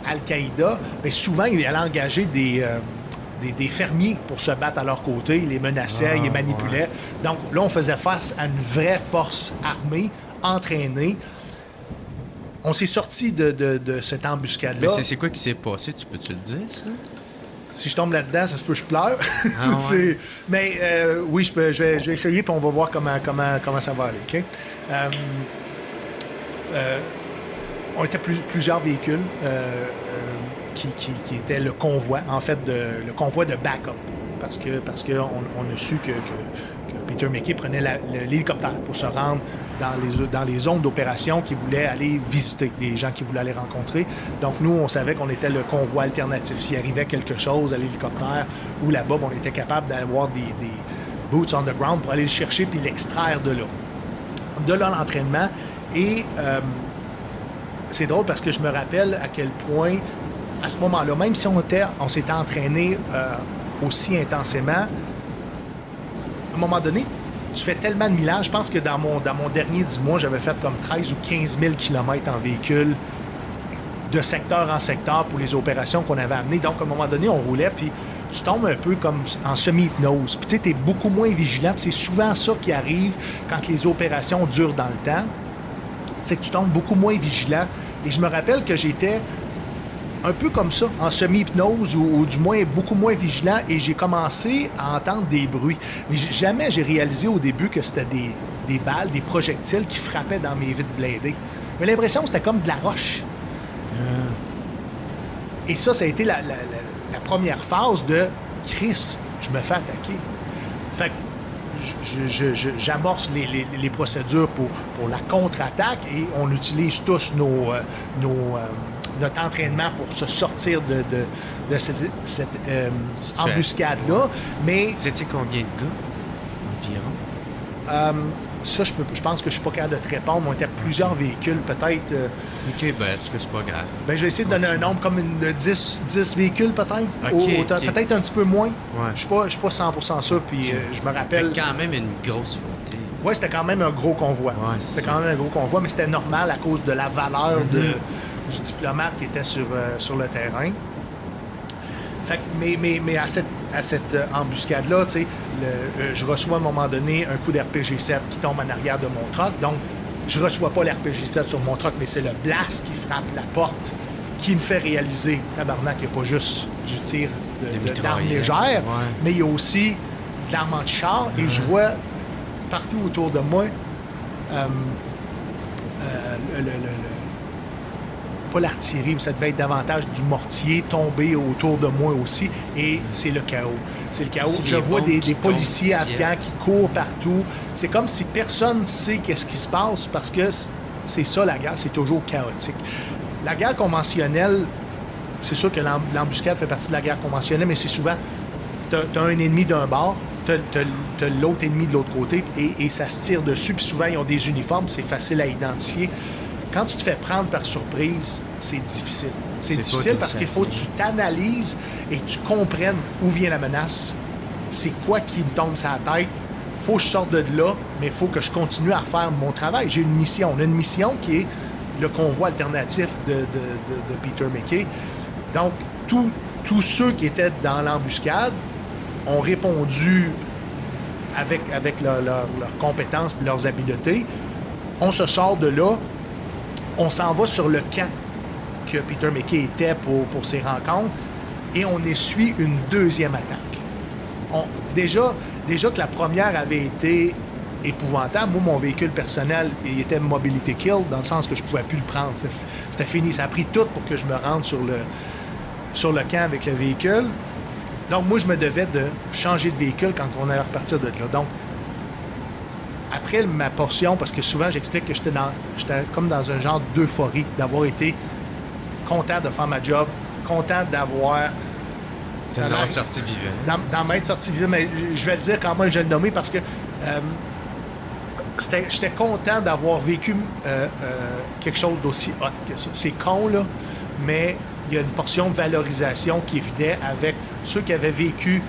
Al-Qaïda. Mais souvent, ils allaient engager des fermiers pour se battre à leur côté. Ils les menaçaient, ils les manipulaient. Donc, là, on faisait face à une vraie force armée, entraînée. On s'est sorti de cette embuscade-là. Mais c'est quoi qui s'est passé? Peux-tu le dire, ça? Si je tombe là-dedans, ça se peut que je pleure. Ouais. Mais oui, je vais essayer, puis on va voir comment ça va aller. OK? On était plusieurs véhicules qui étaient le convoi, en fait, le convoi de backup. Parce qu'on a su que Peter McKay prenait l'hélicoptère pour se rendre dans les zones d'opération qu'il voulait aller visiter, les gens qu'il voulait aller rencontrer. Donc, nous, on savait qu'on était le convoi alternatif. S'il arrivait quelque chose à l'hélicoptère ou là-bas, on était capable d'avoir des boots on the ground pour aller le chercher puis l'extraire de là. De là, l'entraînement. Et c'est drôle parce que je me rappelle à quel point, à ce moment-là, même si on s'était entraîné aussi intensément, à un moment donné, tu fais tellement de millage. Je pense que dans mon dernier 10 mois, j'avais fait comme 13 ou 15 000 km en véhicule de secteur en secteur pour les opérations qu'on avait amenées. Donc, à un moment donné, on roulait, puis tu tombes un peu comme en semi-hypnose. Puis tu sais, tu es beaucoup moins vigilant. Puis c'est souvent ça qui arrive quand les opérations durent dans le temps. C'est que tu tombes beaucoup moins vigilant. Et je me rappelle que j'étais un peu comme ça, en semi-hypnose ou du moins beaucoup moins vigilant, et j'ai commencé à entendre des bruits. Mais jamais j'ai réalisé au début que c'était des balles, des projectiles qui frappaient dans mes vitres blindées. Mais l'impression que c'était comme de la roche. Et ça a été la première phase de « Chris, je me fais attaquer ». Fait que j'amorce les procédures pour la contre-attaque, et on utilise tous notre entraînement pour se sortir de cette embuscade-là. Mais vous étiez combien de gars environ? Ça, je pense que je suis pas capable de te répondre. On était plusieurs véhicules, peut-être. OK, ben, en tout cas, c'est pas grave. Ben, je vais essayer de donner un nombre comme de 10 véhicules, peut-être. OK. Peut-être un petit peu moins. Ouais. Je suis pas 100% sûr, puis je me rappelle... C'était quand même une grosse unité. Oui, c'était quand même un gros convoi. Ouais, c'était quand même un gros convoi, mais c'était normal à cause de la valeur du diplomate qui était sur le terrain. Fait que, mais à cette embuscade-là, tu sais, je reçois à un moment donné un coup d'RPG-7 qui tombe en arrière de mon truck. Donc, je reçois pas l'RPG-7 sur mon truck, mais c'est le blast qui frappe la porte qui me fait réaliser, tabarnak, il n'y a pas juste du tir d'armes légères, mais il y a aussi de l'arme anti-char. Et je vois partout autour de moi pas l'artillerie, mais ça devait être davantage du mortier tombé autour de moi aussi, et c'est le chaos. C'est le chaos. Je vois des policiers afghans qui courent partout. C'est comme si personne ne sait qu'est-ce qui se passe, parce que c'est ça, la guerre, c'est toujours chaotique. La guerre conventionnelle, c'est sûr que l'embuscade fait partie de la guerre conventionnelle, mais c'est souvent, t'as un ennemi d'un bord, t'as l'autre ennemi de l'autre côté et ça se tire dessus. Puis souvent, ils ont des uniformes, c'est facile à identifier. Quand tu te fais prendre par surprise, c'est difficile. C'est difficile parce qu'il faut que tu t'analyses et que tu comprennes où vient la menace. C'est quoi qui me tombe sur la tête? Faut que je sorte de là, mais il faut que je continue à faire mon travail. J'ai une mission. On a une mission qui est le convoi alternatif de Peter McKay. Donc, tous ceux qui étaient dans l'embuscade ont répondu avec leurs compétences et leurs habiletés. On se sort de là. On s'en va sur le camp que Peter McKay était pour ses rencontres et on essuie une deuxième attaque. Déjà que la première avait été épouvantable, moi, mon véhicule personnel, il était mobility kill, dans le sens que je ne pouvais plus le prendre. C'était fini. Ça a pris tout pour que je me rende sur le camp avec le véhicule. Donc, moi, je me devais de changer de véhicule quand on allait repartir de là. Donc, après ma portion, parce que souvent, j'explique que j'étais comme dans un genre d'euphorie, d'avoir été content de faire ma job, content d'avoir... D'en sorti vivant. D'en m'être sorti vivant, mais je vais le dire quand même, je vais le nommer parce que j'étais content d'avoir vécu quelque chose d'aussi hot que ça. C'est con, là, mais il y a une portion de valorisation qui venait avec ceux qui avaient vécu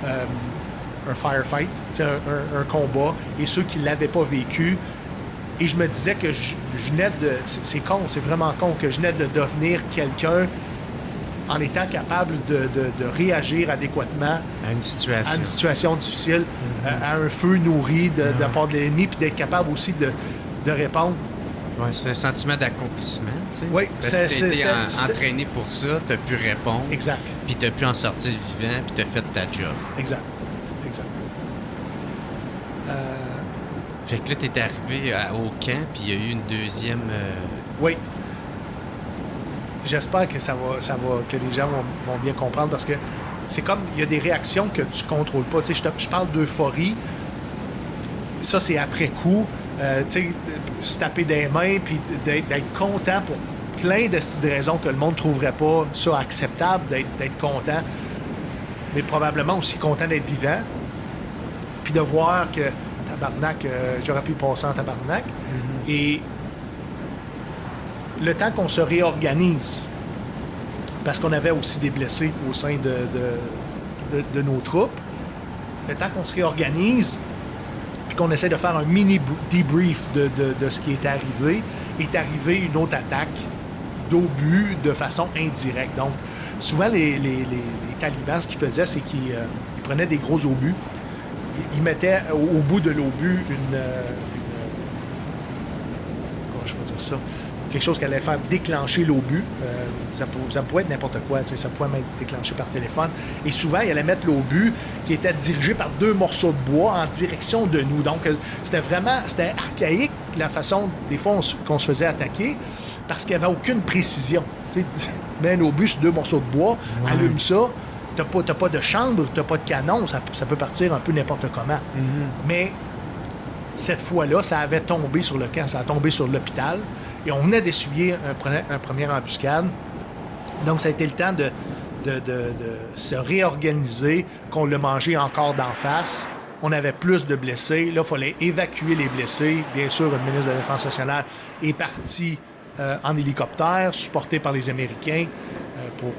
un firefight, un combat, et ceux qui ne l'avaient pas vécu. Et je me disais que je venais de... C'est con, c'est vraiment con, que je venais de devenir quelqu'un en étant capable de réagir adéquatement à une situation difficile, à un feu nourri de la part de l'ennemi, puis d'être capable aussi de répondre. Oui, c'est un sentiment d'accomplissement, tu sais. Oui, parce que tu été entraîné pour ça, tu as pu répondre. Exact. Puis tu as pu en sortir vivant, puis tu as fait ta job. Exact. Fait que là, tu es arrivé au camp, puis il y a eu une deuxième... Oui. J'espère que que les gens vont bien comprendre parce que c'est comme, il y a des réactions que tu contrôles pas. Tu sais, je parle d'euphorie. Ça, c'est après coup. Tu sais, se taper des mains puis d'être content pour plein de raisons que le monde ne trouverait pas ça acceptable, d'être content. Mais probablement aussi content d'être vivant. Puis de voir que, tabarnak, j'aurais pu passer en tabarnak. Et le temps qu'on se réorganise, parce qu'on avait aussi des blessés au sein de nos troupes, le temps qu'on se réorganise, puis qu'on essaie de faire un mini debrief de ce qui est arrivé une autre attaque d'obus de façon indirecte. Donc, souvent, les talibans, ce qu'ils faisaient, c'est qu'ils prenaient des gros obus, ils mettaient au bout de l'obus comment je peux dire ça? Quelque chose qui allait faire déclencher l'obus. Ça pouvait être n'importe quoi, ça pouvait même être déclenché par téléphone. Et souvent, il allait mettre l'obus qui était dirigé par 2 morceaux de bois en direction de nous. Donc, c'était archaïque la façon, des fois, qu'on se faisait attaquer parce qu'il n'y avait aucune précision. Mets un obus sur 2 morceaux de bois, allume ça, t'as pas de chambre, t'as pas de canon, ça peut partir un peu n'importe comment. Mais cette fois-là, ça avait tombé sur le camp, ça a tombé sur l'hôpital. Et on venait d'essuyer un premier embuscade. Donc, ça a été le temps de se réorganiser, qu'on l'a mangé encore d'en face. On avait plus de blessés. Là, il fallait évacuer les blessés. Bien sûr, le ministre de la Défense nationale est parti en hélicoptère, supporté par les Américains, pour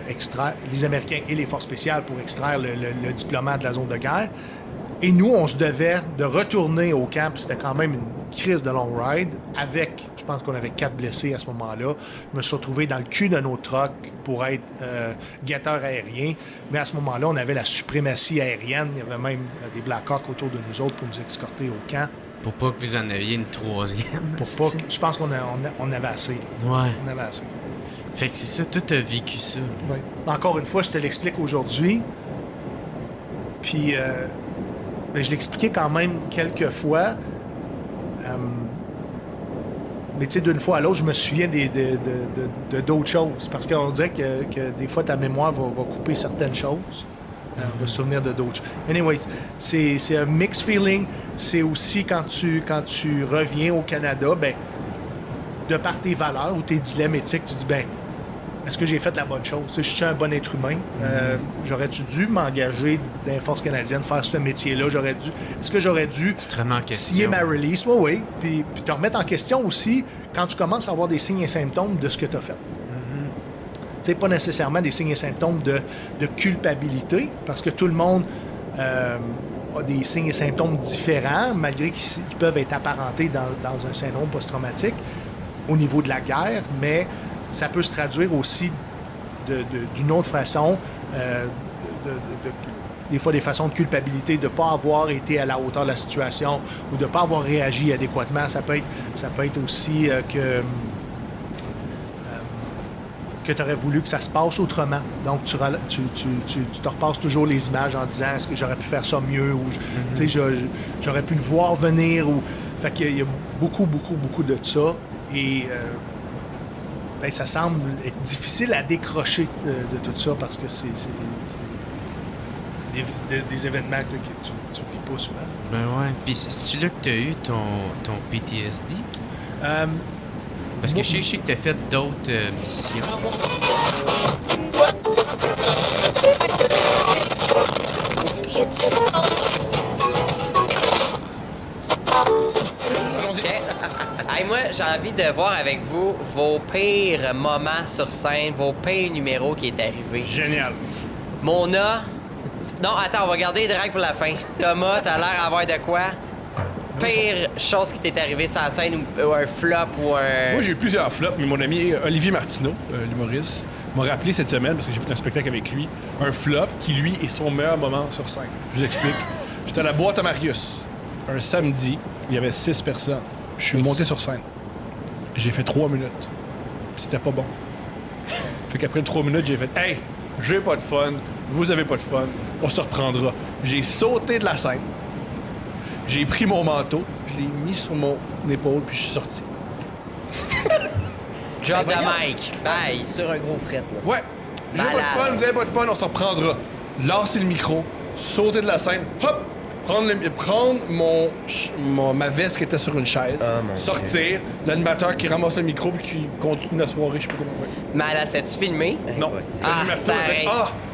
extraire... Les Américains et les forces spéciales pour extraire le diplomate de la zone de guerre. Et nous, on se devait de retourner au camp. C'était quand même une crise de long ride avec, je pense qu'on avait 4 blessés à ce moment-là. Je me suis retrouvé dans le cul de nos trucks pour être guetteur aérien. Mais à ce moment-là, on avait la suprématie aérienne. Il y avait même des Black Hawks autour de nous autres pour nous escorter au camp. Pour pas que vous en aviez une troisième. Je pense qu'on avait assez. Ouais. On avait assez. Fait que c'est ça, toi, t'as vécu ça. Oui. Encore une fois, je te l'explique aujourd'hui. Puis... je l'expliquais quand même quelques fois. Mais tu sais, d'une fois à l'autre, je me souviens de d'autres choses. Parce qu'on dirait que des fois, ta mémoire va couper certaines choses. On va se souvenir de d'autres choses. Anyways, c'est un mixed feeling. C'est aussi quand tu reviens au Canada, de par tes valeurs ou tes dilemmes éthiques, tu dis, est-ce que j'ai fait la bonne chose? Je suis un bon être humain. J'aurais-tu dû m'engager dans les Forces canadiennes, faire ce métier-là? Est-ce que j'aurais dû signer ma release? Oui. Puis te remettre en question aussi quand tu commences à avoir des signes et symptômes de ce que tu as fait. Tu sais, pas nécessairement des signes et symptômes de culpabilité, parce que tout le monde a des signes et symptômes différents, malgré qu'ils peuvent être apparentés dans un syndrome post-traumatique au niveau de la guerre, mais ça peut se traduire aussi d'une autre façon, des fois des façons de culpabilité, de ne pas avoir été à la hauteur de la situation ou de ne pas avoir réagi adéquatement. Ça peut être aussi que tu aurais voulu que ça se passe autrement. Donc, tu te repasses toujours les images en disant « Est-ce que j'aurais pu faire ça mieux? » ou tu sais, j'aurais pu le voir venir. Fait qu'il y a beaucoup, beaucoup, beaucoup de ça. Et ça semble être difficile à décrocher de tout ça parce que c'est des événements que tu vis pas souvent. Ben ouais. Puis c'est-tu là que tu as eu ton PTSD? Parce que je sais que tu as fait d'autres missions. Hey, moi, j'ai envie de voir avec vous vos pires moments sur scène, vos pires numéros qui est arrivé. Génial. Mona... Non, attends, on va garder Drag pour la fin. Thomas, t'as l'air d'avoir de quoi? Pire chose qui t'est arrivé sur la scène ou un flop ou un... Moi, j'ai eu plusieurs flops, mais mon ami Olivier Martineau, l'humoriste, m'a rappelé cette semaine, parce que j'ai fait un spectacle avec lui, un flop qui, lui, est son meilleur moment sur scène. Je vous explique. J'étais à la boîte à Marius, un samedi, il y avait 6 personnes. Je suis monté sur scène. J'ai fait 3 minutes. C'était pas bon. Fait qu'après 3 minutes, j'ai fait « Hey, j'ai pas de fun, vous avez pas de fun, on se reprendra. » J'ai sauté de la scène. J'ai pris mon manteau, je l'ai mis sur mon épaule, puis je suis sorti. Drop the mic. Bye. Sur un gros fret, là. Ouais. J'ai pas de fun, vous avez pas de fun, on se reprendra. Lancer le micro, sauter de la scène, hop! Prendre ma veste qui était sur une chaise, sortir, l'animateur qui ramasse le micro puis qui continue la soirée, je sais pas comment. Mais elle a-tu filmé? Non. Ça arrête.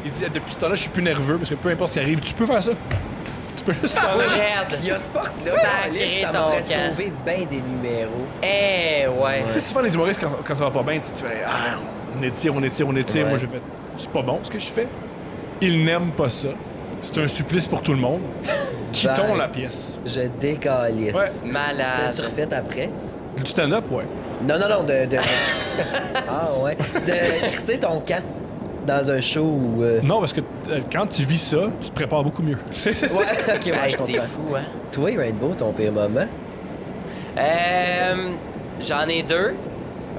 Il dit, depuis ce temps-là, je suis plus nerveux parce que peu importe ce qui arrive, tu peux faire ça. Tu peux juste faire ça. Il y a ce porte-là. Ça m'aurait sauvé bien des numéros. Ouais. Tu sais, souvent, les humoristes, quand ça va pas bien, tu fais, on étire. Ouais. Moi, j'ai fait, c'est pas bon ce que je fais. Ils n'aiment pas ça. C'est un supplice pour tout le monde. Quittons la pièce. Je décalisse. Ouais. Malade. Tu refais après? Du stand-up, ouais. Non, de... Ah ouais. De crisser ton camp dans un show où... Non, parce que quand tu vis ça, tu te prépares beaucoup mieux. Ouais, ok, ouais, je comprends. C'est fou, hein? Toi, Rainbow, ton pire moment? J'en ai 2.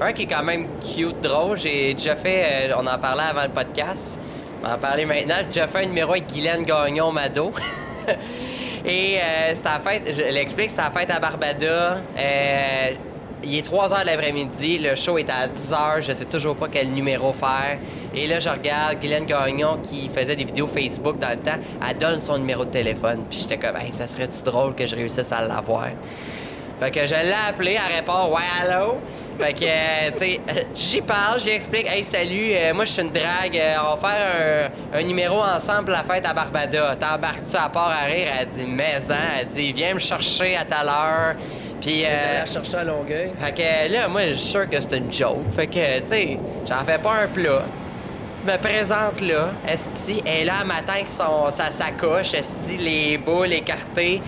Un qui est quand même cute, drôle. J'ai déjà fait... on en parlait avant le podcast. On va en parler maintenant. J'ai déjà fait un numéro avec Guylaine Gagnon-Mado. Et c'est à la fête... Je l'explique, c'est à la fête à Barbada. Il est 3h de l'après-midi, le show est à 10h, je sais toujours pas quel numéro faire. Et là, je regarde Guylaine Gagnon qui faisait des vidéos Facebook dans le temps, elle donne son numéro de téléphone. Puis j'étais comme, hey, ça serait-tu drôle que je réussisse à l'avoir? Fait que je l'ai appelé, elle répond, ouais, allô? Fait que, tu sais, j'y parle, j'y explique, hey, salut, moi je suis une drague, on va faire un numéro ensemble pour la fête à Barbada. T'embarques-tu à part à rire? Elle dit, mais elle dit, viens me chercher à telle heure. Puis. T'allais la chercher à Longueuil. Fait que là, moi, je suis sûr que c'est une joke. Fait que, tu sais, j'en fais pas un plat. Je me présente là, esti, elle est là un matin avec sa sacoche, esti, les boules écartées.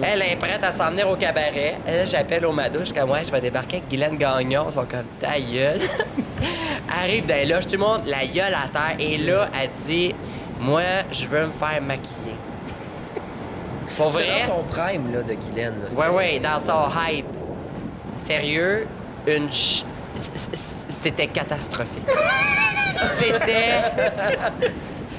Elle est prête à s'en venir au cabaret. Là, j'appelle au Mado, je suis comme, ouais, je vais débarquer avec Guylaine Gagnon. Ils sont comme, ta gueule. Arrive dans les loges, tout le monde, la gueule à terre. Et là, elle dit, moi, je veux me faire maquiller. Pour vrai? Dans son prime, là, de Guylaine. Là, ouais, dans son hype. Sérieux, c'était catastrophique. C'était...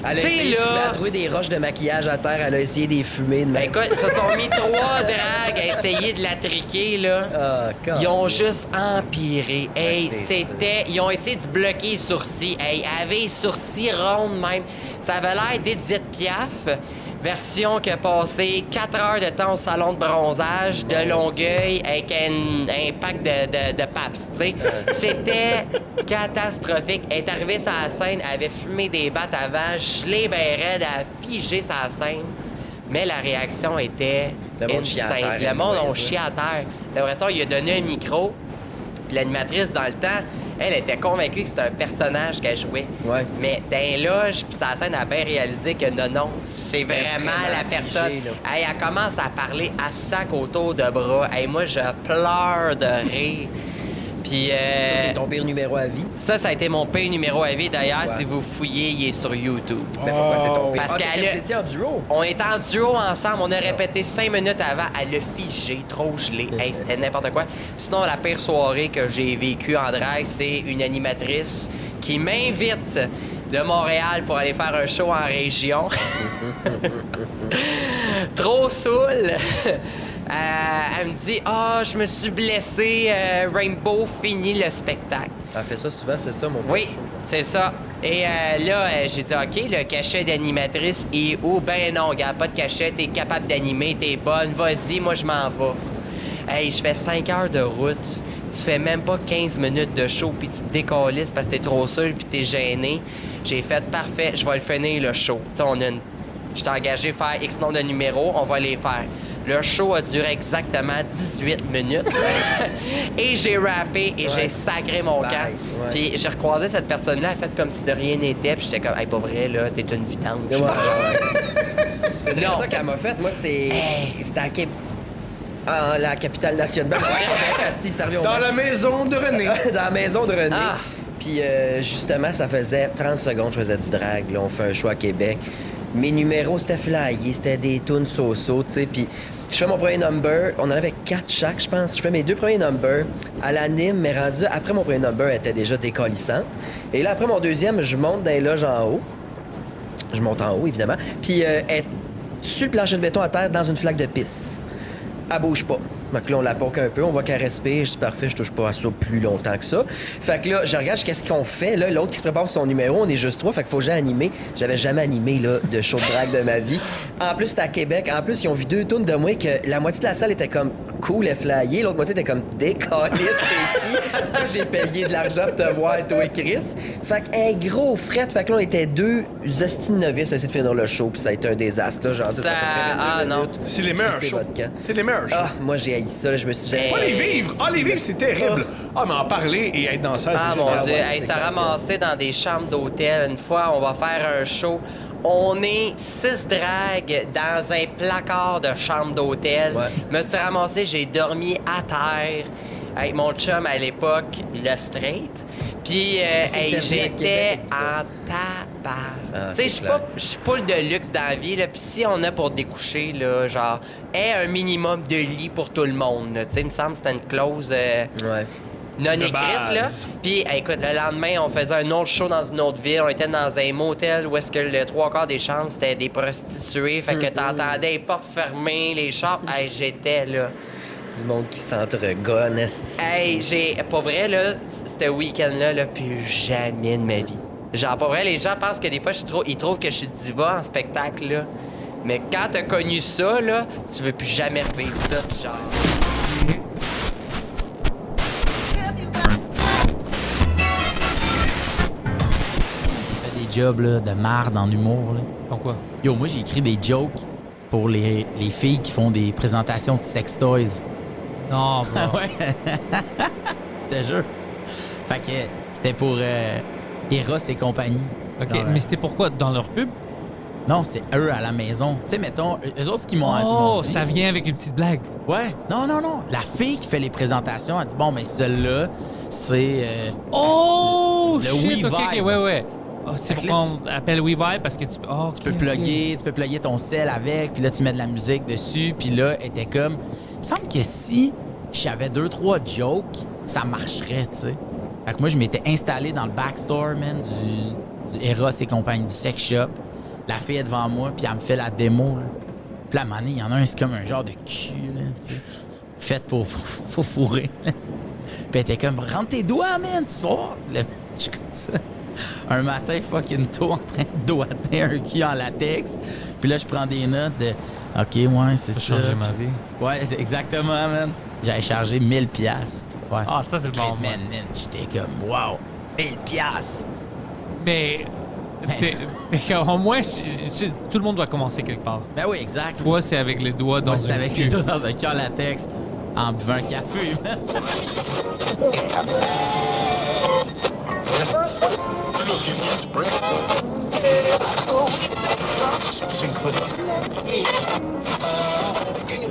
Elle a essayé de trouver des roches de maquillage à terre, elle a essayé des fumées de même. Écoute, ils se sont mis 3 dragues à essayer de la triquer, là. Ils ont juste empiré. Hey, c'était... Ils ont essayé de bloquer les sourcils. Hey, elle avait les sourcils ronds même. Ça avait l'air d'Edith Piaf, version qui a passé 4 heures de temps au salon de bronzage de Longueuil avec un pack de Pabst, tu sais. C'était catastrophique. Elle est arrivée sur la scène, elle avait fumé des battes avant, gelé ben raide, elle a figé sa scène. Mais la réaction était insane. Le monde a chié à terre. L'impression qu'il a donné un micro, puis l'animatrice, dans le temps, elle était convaincue que c'était un personnage qu'elle jouait. Ouais. Mais dans les loges, puis sa scène a bien réalisé que non, c'est vraiment la personne. Hey, elle commence à parler à sac autour de bras. Hey, moi, je pleure de rire. Puis, ça, c'est ton pire numéro à vie? Ça a été mon pire numéro à vie. D'ailleurs, si vous fouillez, il est sur YouTube. Mais pourquoi c'est ton pire? Parce vous étiez en duo? On était en duo ensemble. On a répété 5 minutes avant. Elle a figé, trop gelé. Hey, c'était n'importe quoi. Puis sinon, la pire soirée que j'ai vécue en drague, c'est une animatrice qui m'invite de Montréal pour aller faire un show en région. Trop saoul. Elle me dit « Ah, je me suis blessé, Rainbow finit le spectacle. » Elle fait ça souvent, c'est ça, mon Oui, c'est ça. Et là, j'ai dit « OK, le cachet d'animatrice est où? » Ben non, regarde, pas de cachet, t'es capable d'animer, t'es bonne, vas-y, moi je m'en vais. Hey, je fais 5 heures de route, tu fais même pas 15 minutes de show, puis tu te décalisses parce que t'es trop seul, puis t'es gêné. J'ai fait « Parfait, je vais le finir, le show. » Tu sais, je t'ai engagé à faire X nombre de numéros, on va les faire. Le show a duré exactement 18 minutes. Et j'ai rappé et j'ai sacré mon camp. Ouais. Puis j'ai recroisé cette personne-là, elle a fait comme si de rien n'était. Puis j'étais comme, hey, pas vrai, là, t'es une vidange. C'est ça qu'elle m'a fait. Moi, c'était à Québec. La capitale nationale. Dans la maison de René. Dans la maison de René. Ah. Puis justement, ça faisait 30 secondes que je faisais du drag. Là, on fait un show à Québec. Mes numéros, c'était flyé, c'était des tunes so-so, tu sais. Puis je fais mon premier number. On en avait 4 chaque, je pense. Je fais mes 2 premiers numbers. À l'anime, mais rendu après mon premier number, elle était déjà décollissante. Et là, après mon deuxième, je monte dans les loges en haut. Je monte en haut, évidemment. Puis elle est sur le plancher de béton à terre dans une flaque de pisse. Elle bouge pas. Donc là, on la poke un peu, on voit qu'elle respire. Je dis parfait, je touche pas à ça plus longtemps que ça. Fait que là, je regarde qu'est-ce qu'on fait. Là, l'autre qui se prépare pour son numéro, on est juste 3. Fait qu'il faut que j'aille animer. J'avais jamais animé là, de show de drague de ma vie. En plus, c'était à Québec. En plus, ils ont vu 2 tunes de moi que la moitié de la salle était comme cool et flyée. L'autre moitié était comme décaliste. Moi, j'ai payé de l'argent pour te voir, toi et Chris. Fait que, gros fret. Fait que là, on était 2 esti novices à essayer de finir le show. Puis ça a été un désastre. Là, genre, ça non. C'est les meilleurs shows. C'est les meilleurs shows. Ah, moi, j'ai haï ça. Là, je me suis dit, pas les vivre! Ah, les vivre, c'est terrible! Ah, mais en parler et être dans ça, ah, mon Dieu! Hey, ça ramassait dans des chambres d'hôtel. Une fois, on va faire un show. On est 6 dragues dans un placard de chambre d'hôtel. Ouais. Me suis ramassé, j'ai dormi à terre avec mon chum à l'époque, le straight. Puis j'étais en tabac. Tu sais, je suis pas de luxe dans la vie, là. Puis si on a pour découcher, là, genre, un minimum de lit pour tout le monde, tu sais, il me semble que c'était une clause non écrite, là. Puis, écoute, le lendemain, on faisait un autre show dans une autre ville. On était dans un motel où est-ce que le 3/4 des chambres, c'était des prostituées. Fait que t'entendais les portes fermées, les chambres. Hey, j'étais là. Du monde qui s'entregonne, hey, pas vrai, là, ce week-end-là, là, plus jamais de ma vie. Genre, pas vrai, les gens pensent que des fois, ils trouvent que je suis diva en spectacle, là. Mais quand t'as connu ça, là, tu veux plus jamais revivre ça, genre. Job là, de marde en humour. Là. Pourquoi? Yo, moi, j'ai écrit des jokes pour les filles qui font des présentations de sex toys. Non, bro. Ouais. Je te jure. Fait que c'était pour Eros et compagnie. OK, mais c'était pourquoi? Dans leur pub? Non, c'est eux à la maison. Tu sais, mettons, eux autres qui m'ont dit... ça vient avec une petite blague. Ouais. Non. La fille qui fait les présentations, elle dit, bon, mais celle-là, c'est... oh, le shit, OK, ouais. Oh, c'est pour qu'on appelle WeVibe parce que tu peux plugger ton cell avec, puis là, tu mets de la musique dessus, puis là, elle était comme... Il me semble que si j'avais 2-3 jokes, ça marcherait, tu sais. Fait que moi, je m'étais installé dans le backstore, man, du Eros et compagnie, du sex shop. La fille est devant moi, puis elle me fait la démo, là. Puis là, à un moment donné, il y en a un, c'est comme un genre de cul, là, tu sais. Fait pour fourrer. Puis elle était comme, rentre tes doigts, man, tu vas voir. Là, je suis comme ça. un matin fucking tôt en train de doigter un cul en latex. Puis là, je prends des notes de OK, ouais, c'est ça. changer ma vie. Ouais, c'est exactement, man. J'avais chargé 1000$ pour faire ça. Ah, ça, c'est bon. Man, j'étais comme, wow, 1000$. Mais au moins, tout le monde doit commencer quelque part. Ben oui, exact. Toi, c'est avec les doigts dans c'est avec les doigts dans un cul en latex en buvant un café, man.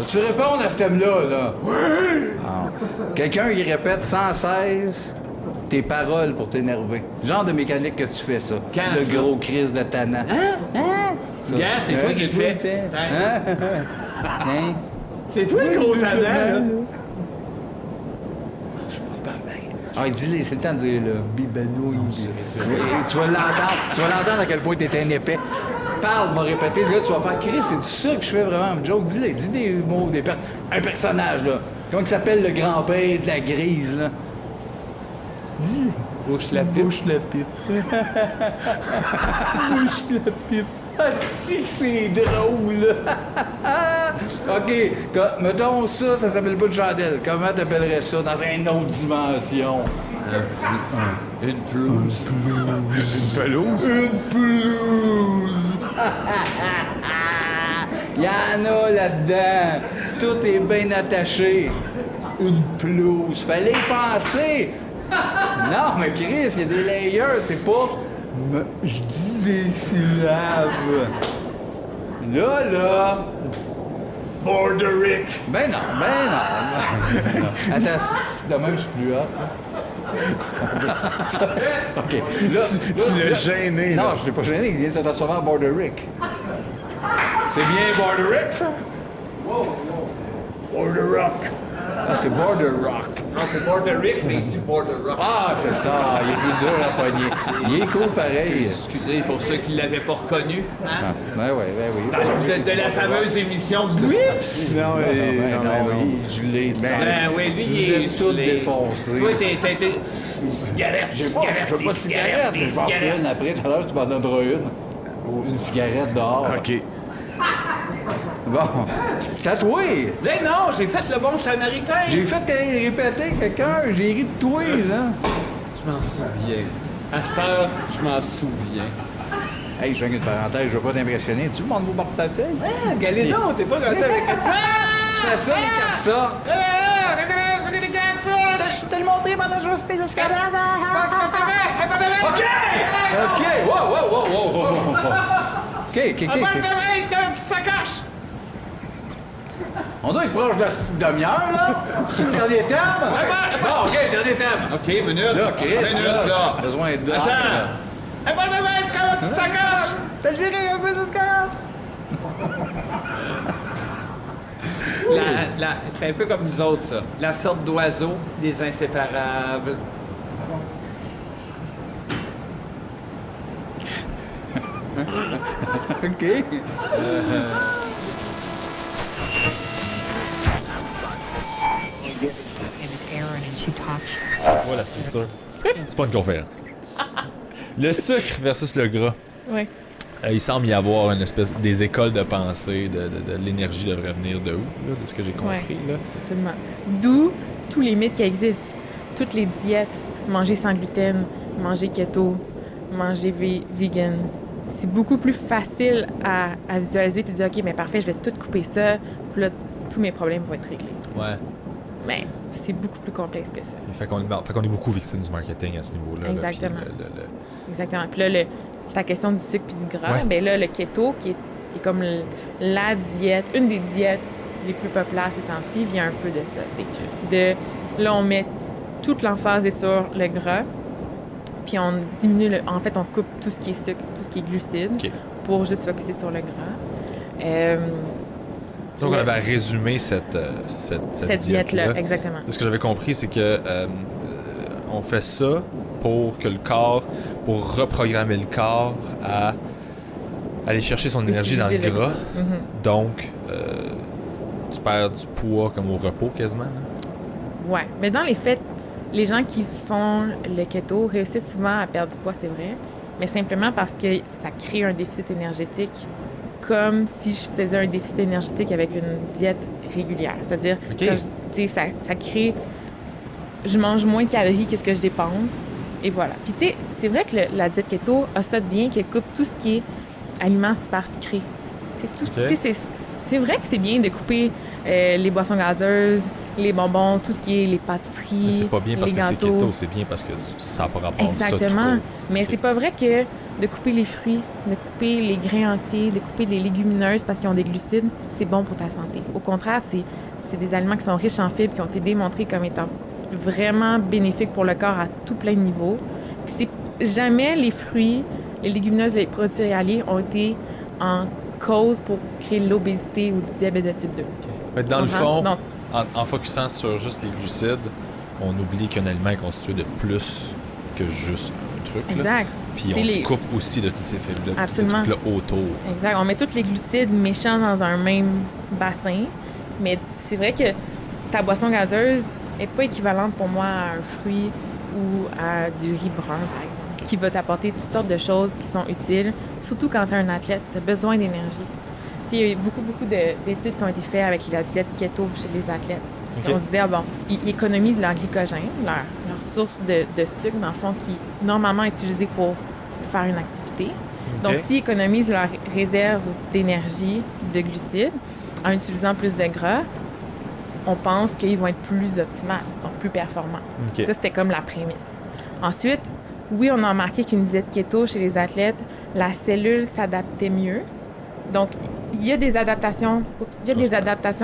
Tu réponds à ce thème-là, là? Oui! Quelqu'un, il répète 116 tes paroles pour t'énerver. Genre de mécanique que tu fais, ça. Quand le ça? gros crise de tannant. Gars, c'est toi qui le fais. Hein? C'est toi le gros tannant, là. Ah, dis-le, c'est le temps de dire, là. Bibanouille. Tu vas l'entendre à quel point t'es un épais. Parle, m'a répété, là, tu vas faire Chris, c'est ça que je fais vraiment un joke. Dis-le, dis des mots, un personnage, là. Comment il s'appelle le grand-père de la grise, là? Dis-le. Bouche la pipe. Bouche la pipe. Bouche la pipe. Asti que c'est drôle, là. OK, mettons ça s'appelle pas de chandelle. Comment t'appellerais ça dans une autre dimension? Une pelouse. Une pelouse? Une pelouse. Il y en a là-dedans. Tout est bien attaché. Une pelouse. Fallait y penser. Non, mais Chris, il y a des layers. C'est pas... Je dis des syllabes. Là... Borderic. Ben non. Attends, demain, je suis plus hot. OK. Là, tu l'as gêné, là. Non, je l'ai pas gêné. Il vient de se transformer en Borderic. C'est bien Borderic, ça? Wow. Border Rock. Ah, c'est Border Rock. Non, c'est Borderic, mais il dit Border Rock. Ah, c'est ça. Il est plus dur à pogner. Il est cool pareil. Excusez pour ceux qui ne l'avaient pas reconnu. Hein? Ben oui. De la fameuse émission du Whips. Non, je l'ai. Ben oui, lui, il est tout défoncé. Toi, t'es... Cigarette, Je veux pas de cigarette. Je vais en prendre une après. Tout à l'heure, tu m'en donneras une. Une cigarette dehors. OK. Bon, c'est tatoué. Mais non, j'ai fait le bon samaritain. J'ai fait répéter quelqu'un. J'ai ri de toi, là. Je m'en souviens. À cette heure, je m'en souviens. Hey, je fais une parenthèse, je veux pas t'impressionner. Tu montres vos portefeuilles? Ah, Galédon, t'es pas rendu avec... Je fais ça, les 4 sortes. Je te le montrer pendant que je fais des escalades. OK! Wow! OK. On doit être proche de la petite demi-heure, là. C'est le dernier thème? Non, OK, dernier thème. OK, minute. Là, Chris, là. Besoin de... Attends. Je te le dirai un peu des escalades. C'est un peu comme nous autres, ça. La sorte d'oiseau, des inséparables. OK. Voilà la structure. C'est pas une conférence. Le sucre versus le gras. Oui. Il semble y avoir une espèce des écoles de pensée, de l'énergie devrait venir de où, là, de ce que j'ai compris. Là. Absolument. D'où tous les mythes qui existent. Toutes les diètes, manger sans gluten, manger keto, manger vegan. C'est beaucoup plus facile à visualiser puis de dire, OK, mais parfait, je vais tout couper ça, puis là, tous mes problèmes vont être réglés. Ouais. Mais c'est beaucoup plus complexe que ça. Fait qu'on est beaucoup victime du marketing à ce niveau-là. Exactement. Là, Exactement. Puis là, ta question du sucre puis du gras, bien là, le keto, qui est comme la diète, une des diètes les plus populaires ces temps-ci, vient un peu de ça. Là, on met toute l'emphase sur le gras, puis on diminue, en fait, on coupe tout ce qui est sucre, tout ce qui est glucides, pour juste focusser sur le gras. Donc, on avait à résumer cette diète-là. Exactement. Ce que j'avais compris, c'est que on fait ça pour reprogrammer le corps à aller chercher son énergie dans le gras. Donc, tu perds du poids comme au repos quasiment. Là. Ouais, mais dans les faits, les gens qui font le keto réussissent souvent à perdre du poids, c'est vrai, mais simplement parce que ça crée un déficit énergétique comme si je faisais un déficit énergétique avec une diète régulière. C'est-à-dire, ça crée... Je mange moins de calories que ce que je dépense, et voilà. Puis tu sais, c'est vrai que la diète keto a ça de bien qu'elle coupe tout ce qui est aliments super sucrés. C'est vrai que c'est bien de couper les boissons gazeuses, les bonbons, tout ce qui est les pâtisseries, mais c'est pas bien parce les que c'est gâteaux. keto, c'est bien parce que ça n'a pas rapport à ça. Exactement. Mais c'est pas vrai que de couper les fruits, de couper les grains entiers, de couper les légumineuses parce qu'ils ont des glucides, c'est bon pour ta santé. Au contraire, c'est des aliments qui sont riches en fibres, qui ont été démontrés comme étant vraiment bénéfiques pour le corps à tout plein de niveaux. Puis jamais les fruits, les légumineuses, les produits céréaliers ont été en cause pour créer l'obésité ou du diabète de type 2. Okay. Dans le fond, en focusant sur juste les glucides, on oublie qu'un aliment est constitué de plus que juste un truc. Exact. Là. Puis on se coupe aussi de toutes ces fibres-là, tous ces trucs-là autour. Exact. On met tous les glucides méchants dans un même bassin, mais c'est vrai que ta boisson gazeuse n'est pas équivalente pour moi à un fruit ou à du riz brun, par exemple, qui va t'apporter toutes sortes de choses qui sont utiles, surtout quand tu es un athlète, tu as besoin d'énergie. Il y a eu beaucoup d'études qui ont été faites avec la diète keto chez les athlètes. Parce qu'on disait, ils économisent leur glycogène, leur source de sucre, dans le fond, qui est normalement utilisée pour faire une activité. Donc, s'ils économisent leur réserve d'énergie, de glucides, en utilisant plus de gras, on pense qu'ils vont être plus optimales, donc plus performants. Ça, c'était comme la prémisse. Ensuite, oui, on a remarqué qu'une diète keto chez les athlètes, la cellule s'adaptait mieux. Donc, il y a des adaptations,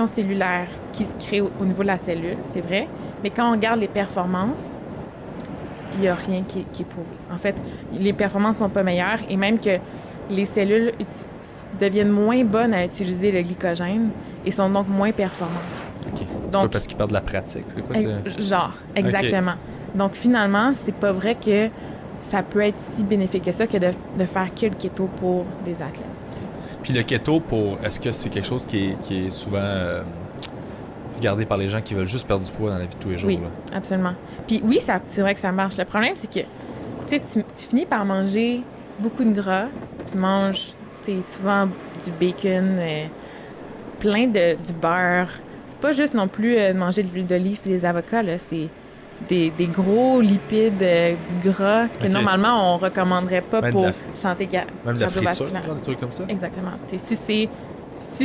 cellulaires qui se créent au niveau de la cellule, c'est vrai. Mais quand on regarde les performances, il n'y a rien qui est prouvé. En fait, les performances sont pas meilleures et même que les cellules deviennent moins bonnes à utiliser le glycogène et sont donc moins performantes. Donc, pas parce qu'ils perdent de la pratique, c'est quoi ça? Exactement. Donc, finalement, c'est pas vrai que ça peut être si bénéfique que ça que de faire que le keto pour des athlètes. Puis le keto, est-ce que c'est quelque chose qui est souvent regardé par les gens qui veulent juste perdre du poids dans la vie de tous les jours? Oui, absolument. Puis oui, c'est vrai que ça marche. Le problème, c'est que tu finis par manger beaucoup de gras. Tu manges souvent du bacon, plein du beurre. C'est pas juste non plus de manger de l'huile d'olive et des avocats, là. C'est des gros lipides, du gras que normalement on recommanderait pas même pour santé cardiovasculaire. Même de la friture, genre des trucs comme ça? Exactement. Si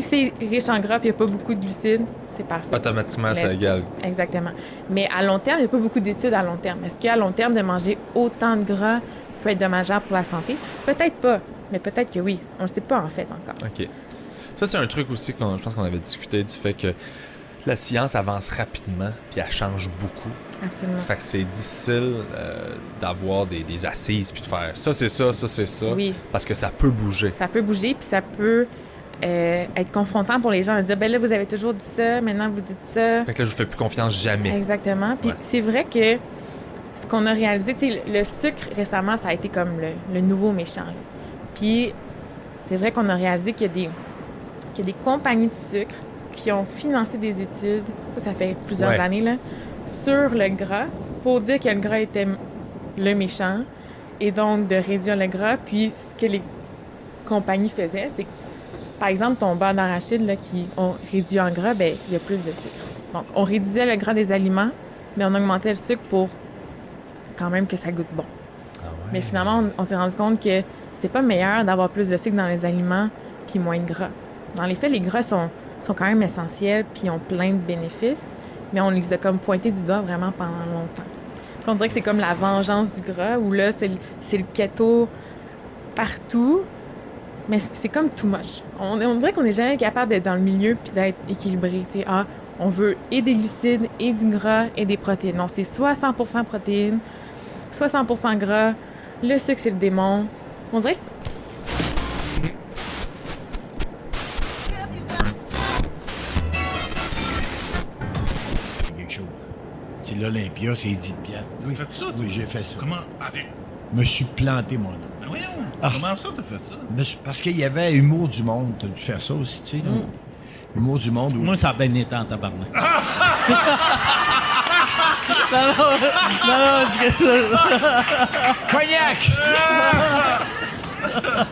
c'est riche en gras et il n'y a pas beaucoup de glucides, c'est parfait. Automatiquement, ça égale. Exactement. Mais à long terme, il n'y a pas beaucoup d'études à long terme. Est-ce qu'à long terme, de manger autant de gras peut être dommageable pour la santé? Peut-être pas, mais peut-être que oui. On ne le sait pas en fait encore. OK. Ça, c'est un truc aussi je pense qu'on avait discuté du fait que la science avance rapidement puis elle change beaucoup. Absolument. Fait que c'est difficile d'avoir des assises puis de faire ça, c'est ça, ça, c'est ça. Oui. Parce que ça peut bouger. Ça peut bouger puis ça peut être confrontant pour les gens de dire ben là, vous avez toujours dit ça, maintenant vous dites ça. Fait que là, je vous fais plus confiance jamais. Exactement. Puis c'est vrai que ce qu'on a réalisé, tu sais, le sucre récemment, ça a été comme le nouveau méchant. Là. Puis c'est vrai qu'on a réalisé qu'il y a des compagnies de sucre qui ont financé des études, ça fait plusieurs années, là, sur le gras, pour dire que le gras était le méchant, et donc de réduire le gras. Puis ce que les compagnies faisaient, c'est que, par exemple, ton beurre d'arachide là, qui ont réduit en gras, ben il y a plus de sucre. Donc, on réduisait le gras des aliments, mais on augmentait le sucre pour quand même que ça goûte bon. Mais finalement, on s'est rendu compte que c'était pas meilleur d'avoir plus de sucre dans les aliments puis moins de gras. Dans les faits, les gras sont quand même essentiels puis ont plein de bénéfices, mais on les a comme pointés du doigt vraiment pendant longtemps. Puis on dirait que c'est comme la vengeance du gras, où là, c'est le keto partout, mais c'est comme too much. On dirait qu'on n'est jamais capable d'être dans le milieu puis d'être équilibré. T'sais, on veut et des glucides, et du gras, et des protéines. Non, c'est soit 100% protéines, soit 100% gras. Le sucre, c'est le démon. On dirait que... C'est l'Olympia, c'est Edith Piaf. Oui. T'as fait ça? Oui, j'ai fait ça. Comment? Avec? Me suis planté, mon nom. Ben voyons. Comment ça, t'as fait ça? Parce qu'il y avait Humour du Monde. T'as dû faire ça aussi, tu sais. Humour du Monde. Moi, ça a bien été en tabarnak. Cognac!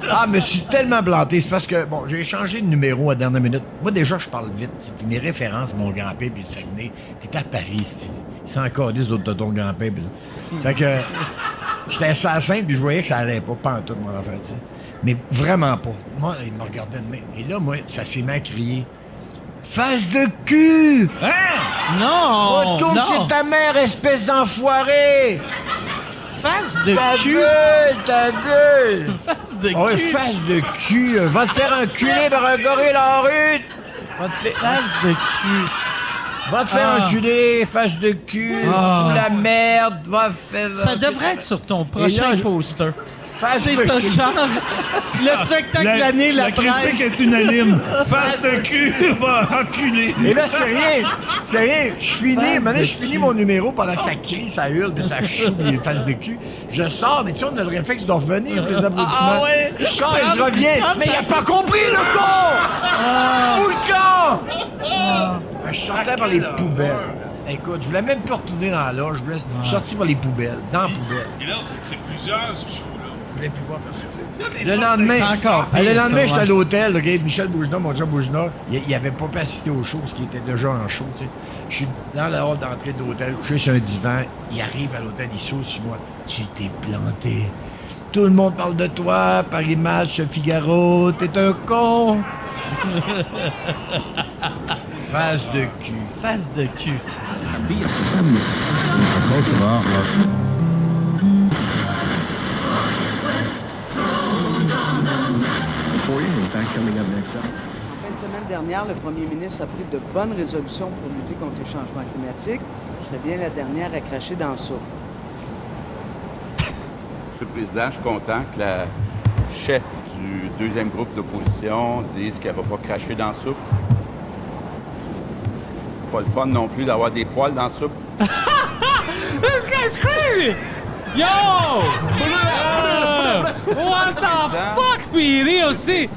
Ah, mais je suis tellement planté. C'est parce que, bon, j'ai changé de numéro à la dernière minute. Moi, déjà, je parle vite. Puis mes références, mon grand-père, puis le Saguenay, t'es à Paris. C'est encore 10 d'autres de ton grand-père. Fait que, j'étais assassin, puis je voyais que ça allait pas en tout, mon enfant, tu sais. Mais vraiment pas. Moi, il me regardait de main. Et là, moi, ça s'est mis à crier. Face de cul! Hein? Non! Retourne chez ta mère, espèce d'enfoiré! Face de cul! Ta gueule! Face de cul! Ouais, face de cul! Va te faire enculer par un gorille en rue! Face de cul! Va te faire enculer, face de cul! Fous la merde! Va faire... Ça devrait être sur ton prochain poster. C'est un genre. Le spectacle l'année, la presse. La critique est unanime. Face de cul, va enculer. Et là, c'est rien. Je finis mon numéro pendant que ça crie, ça hurle, puis ça choue les faces de cul. Je sors, mais tu sais, on a le réflexe de revenir, les applaudissements. Ah ouais? Je sors et je reviens. Mais il a pas compris, le con! Fous le camp! Je sortais par les poubelles. Écoute, je voulais même pas retourner dans la loge. Je suis sorti par les poubelles, dans la poubelle. Et là, c'est plusieurs, ce show-là. Le lendemain, j'étais à l'hôtel, okay, Michel Boujna, mon chum Boujna, il avait pas pu assister au show parce qu'il était déjà en show, tu sais. Je suis dans la hall d'entrée de l'hôtel, je suis sur un divan, il arrive à l'hôtel, il saute sur moi. Tu t'es planté. Tout le monde parle de toi, Paris Match, Figaro, t'es un con. Face de cul. Face de cul. En fin de semaine dernière, le premier ministre a pris de bonnes résolutions pour lutter contre les changements climatiques. Je serais bien la dernière à cracher dans ça. Monsieur le Président, je suis content que la chef du deuxième groupe d'opposition dise qu'elle ne va pas cracher dans la soupe. Pas le fun non plus d'avoir des poils dans la soupe. This guy's crazy! Yo! What the fuck? Puis il rit aussi!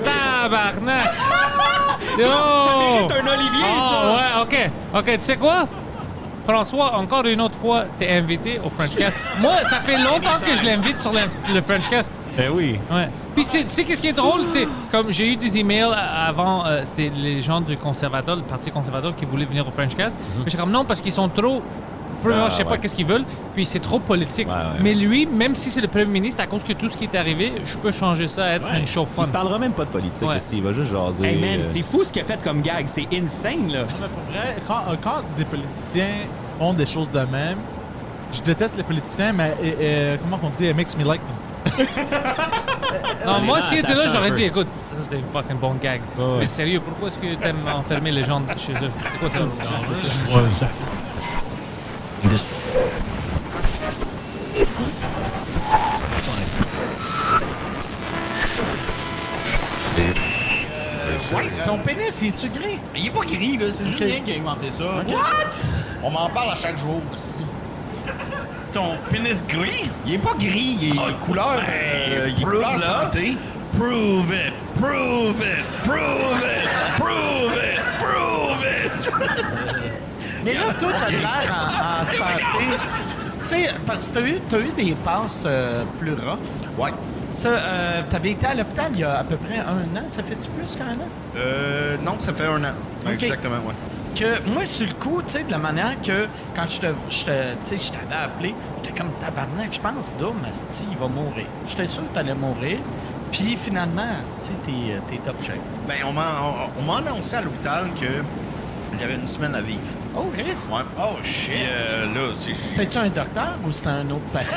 Tabarnak! Yo! Ça mérite un Olivier, ça! Ouais, OK, tu sais quoi? François, encore une autre fois, t'es invité au Frenchcast. Moi, ça fait longtemps que je l'invite sur le Frenchcast. Ben oui. Ouais. Puis tu sais qu'est-ce qui est drôle, c'est comme j'ai eu des emails avant, c'était les gens du conservateur, le Parti conservateur qui voulaient venir au Frenchcast. Mais j'étais comme non, parce qu'ils sont trop... Premièrement, je sais pas qu'est-ce qu'ils veulent, puis c'est trop politique. Mais lui, même si c'est le premier ministre, à cause que tout ce qui est arrivé, je peux changer ça à être une show fun. Il parlera même pas de politique, il va juste jaser. Hey man, c'est fou ce qu'il a fait comme gag, c'est insane là. Non, mais pour vrai, quand des politiciens font des choses de même, je déteste les politiciens, mais comment on dit, it makes me like them. Non, moi, s'il était là, j'aurais dit, écoute, ça c'était une fucking bon gag. Mais sérieux, pourquoi est-ce que t'aimes enfermer les gens chez eux? C'est quoi ça? Ton pénis, il est-tu gris? Il est pas gris, là. C'est Julien qui a inventé ça. What? On m'en parle à chaque jour aussi. Ton pénis gris? Il est pas gris, il est couleur. Il est couleur santé. Prove it! Prove it! Prove it! Prove it! Prove it! Mais là, toi, t'as l'air en santé. Tu sais, parce que t'as eu des passes plus rough. Ouais. Ça, t'avais été à l'hôpital il y a à peu près 1 an. Ça fait-tu plus qu'un an? Non, ça fait 1 an. Okay. Exactement, ouais. Que moi, sur le coup, tu sais, de la manière que quand je t'avais appelé, j'étais comme tabarnak, je pense, Dom, Asti, il va mourir. J'étais sûr que t'allais mourir. Puis finalement, Asti, t'es top shape. Ben, on m'a annoncé à l'hôpital que j'avais 1 semaine à vivre. Oh, Chris? Ouais. Oh, shit. Là, c'était-tu un docteur ou c'était un autre patient?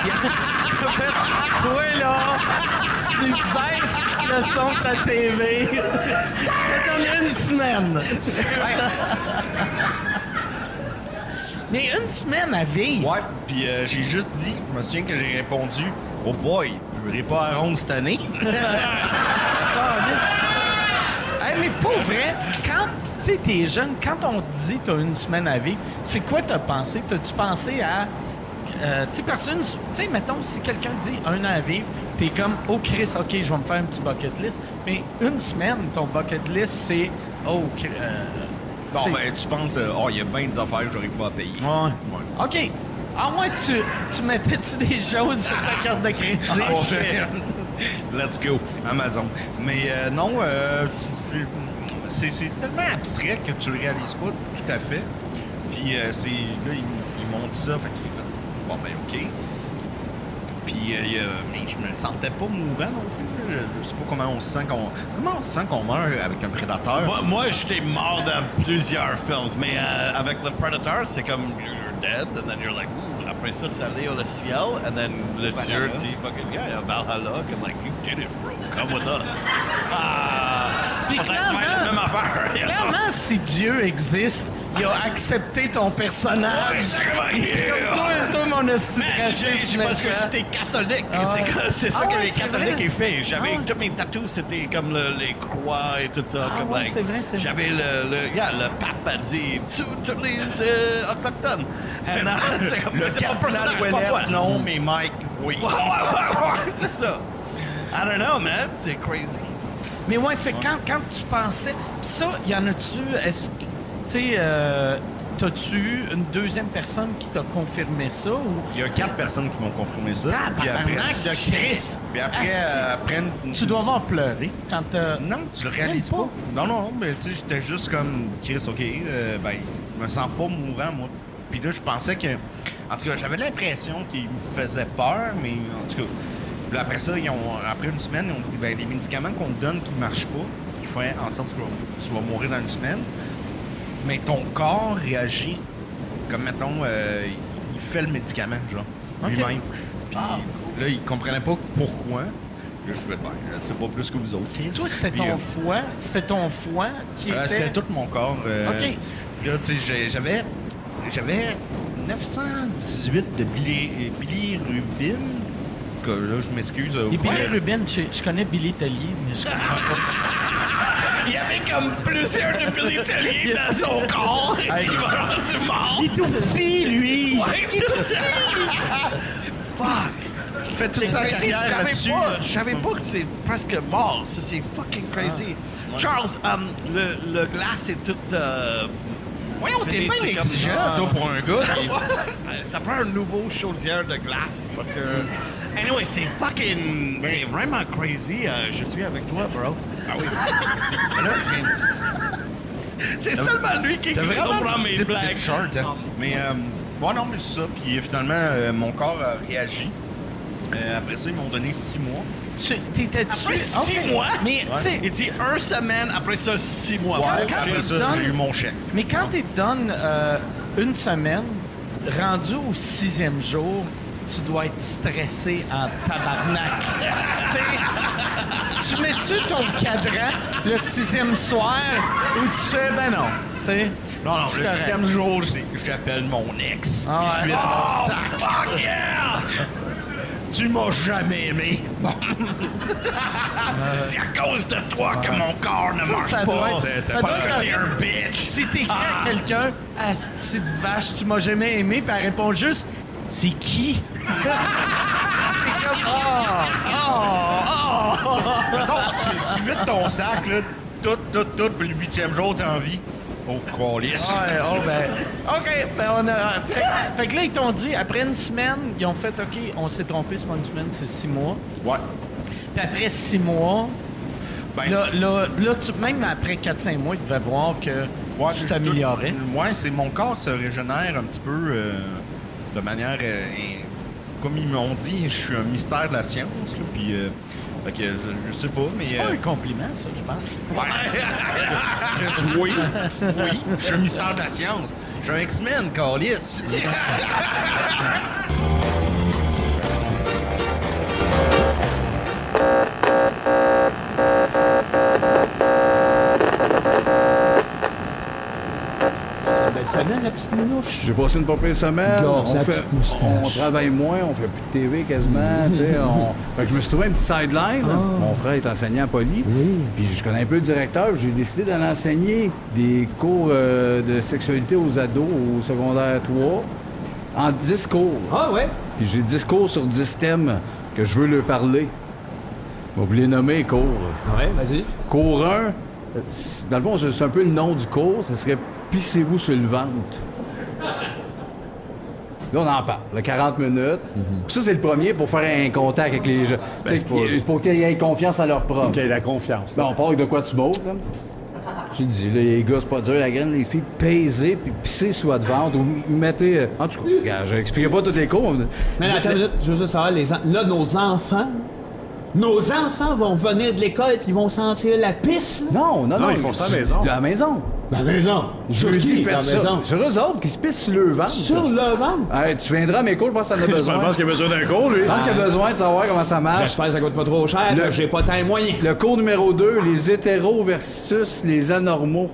Toi, là, tu baisses le son de ta TV. Ça donne 1 semaine. Mais 1 semaine à vivre. Ouais, puis j'ai juste dit, je me souviens que j'ai répondu, oh boy, je ne verrai pas à ronde cette année. Hey, mais pour vrai, quand tu sais, t'es jeune, quand on te dit t'as 1 semaine à vivre, c'est quoi t'as pensé? T'as-tu pensé à... tu sais, personne... Tu sais, mettons, si quelqu'un dit 1 an à vivre, t'es comme, oh Chris, OK, je vais me faire un petit bucket list. Mais 1 semaine, ton bucket list, c'est, oh, Non, mais tu penses, il y a bien des affaires que j'aurais pas à payer. Ouais. OK. À moins que tu mettais-tu des choses sur ta carte de crédit? Let's go, Amazon. Mais non, c'est tellement abstrait que tu le réalises pas tout à fait. Puis là, ils m'ont dit ça, fait que j'ai fait, bon, ben, OK. Puis mais je me sentais pas mourant non plus. Je sais pas comment on se sent qu'on meurt avec un prédateur. Moi j'étais mort dans plusieurs films, mais avec le Predator, c'est comme you're dead, and then you're like, après ça, tu allais au ciel, and then le dieu dit, fucking yeah, Valhalla, and like, you did it, bro, come with us. Puis clairement, si Dieu existe, il a accepté ton personnage. Toi, mon hostie de raciste. Parce que j'étais catholique. C'est ça que les catholiques ont fait. J'avais tous mes tatous, c'était comme les croix et tout ça. C'est vrai. J'avais le pape a dit tous les autochtones. Le cardinal Ouellet, non, mais Mike, oui. Ouais, c'est ça. I don't know, man. C'est crazy. Mais ouais, fait quand tu pensais... Pis ça, y en a-tu... Est-ce que... Tu sais, t'as-tu une deuxième personne qui t'a confirmé ça? Ou... Il y a 4 personnes qui m'ont confirmé ça. Puis après, tu dois avoir pleuré quand t'as... Non, tu le réalises pas. Non, mais tu sais, j'étais juste comme... Chris, OK, ben, je me sens pas mourant, moi. Puis là, je pensais que... En tout cas, j'avais l'impression qu'il me faisait peur, mais en tout cas... Puis après ça, après une semaine, ils ont dit, ben, les médicaments qu'on te donne qui marchent pas, qui font en sorte que tu vas mourir dans une semaine, mais ton corps réagit comme, mettons, il fait le médicament, genre, lui-même. Puis là, il comprenait pas pourquoi. Là, je fais, ben, je sais pas plus que vous autres, Chris. Toi, c'était ton foie qui était... C'était tout mon corps. OK. Là, tu sais, j'avais 918 de bilirubine. Là, je m'excuse. Les bilirubines, je connais Billy Tellier, mais je comprends pas. Il y avait comme plusieurs de Billy Tellier dans son corps. Hey, il va rendu mort. Il est tout petit, lui. Ouais, il est tout petit. Fuck. Il fait toute sa carrière là-dessus. Je savais pas que c'est presque mort. Ça, c'est fucking crazy. Charles, le glace est tout... Voyons, t'es bien exigeant, toi, pour un gars. Ça prend un nouveau chaudière de glace parce que... Anyway, c'est fucking... C'est vraiment crazy. Je suis avec toi, bro. Ah oui. C'est seulement lui qui comprend mes blagues. Short, hein. Mais, bon, non, mais c'est ça. Puis finalement, mon corps a réagi. Après ça, ils m'ont donné 6 mois. T'étais-tu... 6 mois? Mais, tu sais... Il dit 1 semaine, après ça, 6 mois. Ouais, après ça, j'ai eu mon chèque. Mais quand tu te donnes une semaine, rendu au 6e jour, tu dois être stressé en tabarnak. Tu mets-tu ton cadran le 6e soir ou tu sais, ben non, t'sais? Non, le 6e jour, j'appelle mon ex. Je vide mon sac. Fuck yeah! Tu m'as jamais aimé. C'est à cause de toi que mon corps ne marche pas. C'est parce que t'es un bitch. Si t'écris à quelqu'un, asti de vache, tu m'as jamais aimé, puis elle répond juste, c'est qui? T'es comme, Tu vides ton sac, là, tout, puis le 8e jour, t'es en vie. Oh, câlisse. Ouais, OK, on a... Fait que là, ils t'ont dit, après une semaine, ils ont fait, OK, on s'est trompé, c'est pas une semaine, c'est 6 mois. Ouais. Puis après 6 mois, là, même après 4-5 mois, ils devaient voir que tu t'améliorais. Ouais, c'est mon corps se régénère un petit peu de manière... comme ils m'ont dit, je suis un mystère de la science, là, puis... Fait que je sais pas, mais... C'est pas un compliment, ça, je pense. Ouais! Oui, je suis un mystère de la science. Je suis un X-Men, câlisse. Salut, la petite minouche. J'ai passé une pas pire semaine. On travaille moins, on fait plus de TV quasiment. Fait que je me suis trouvé un petit sideline. Mon frère est enseignant à Poly. Puis je connais un peu le directeur. J'ai décidé d'aller enseigner des cours de sexualité aux ados au secondaire 3 en 10 cours. Ah ouais? Puis j'ai 10 cours sur 10 thèmes que je veux leur parler. On va vous les nommer les cours. Ouais, vas-y. Cours 1, dans le fond, c'est un peu le nom du cours. Ça serait pissez-vous sur le ventre. Là, on en parle. Là, 40 minutes. Ça, c'est le premier pour faire un contact avec les gens. Pour qu'ils aient confiance en leur prof. Pour qu'il y ait la confiance. Là, on parle de quoi tu montes, là? Tu te dis, là, les gars, c'est pas dur, la graine, les filles, paiser puis pisser sur votre ventre ou mettez... En tout cas, regarde, je n'expliquerai pas tous les cours. Mais attends une minute, je veux juste savoir, là, nos enfants vont venir de l'école puis ils vont sentir la pisse, là? Non, ils font ça à la maison. À la maison. La maison? Je veux dire, faites ça. Maison? Sur eux autres qui se pissent sur le ventre. Sur le ventre? Hey, tu viendras à mes cours, je pense que t'en as besoin. Je pense qu'il a besoin d'un cours, lui. Je pense qu'il a besoin de savoir comment ça marche. J'espère que ça coûte pas trop cher, j'ai pas tant de moyens. Le cours numéro 2, les hétéros versus les anormaux.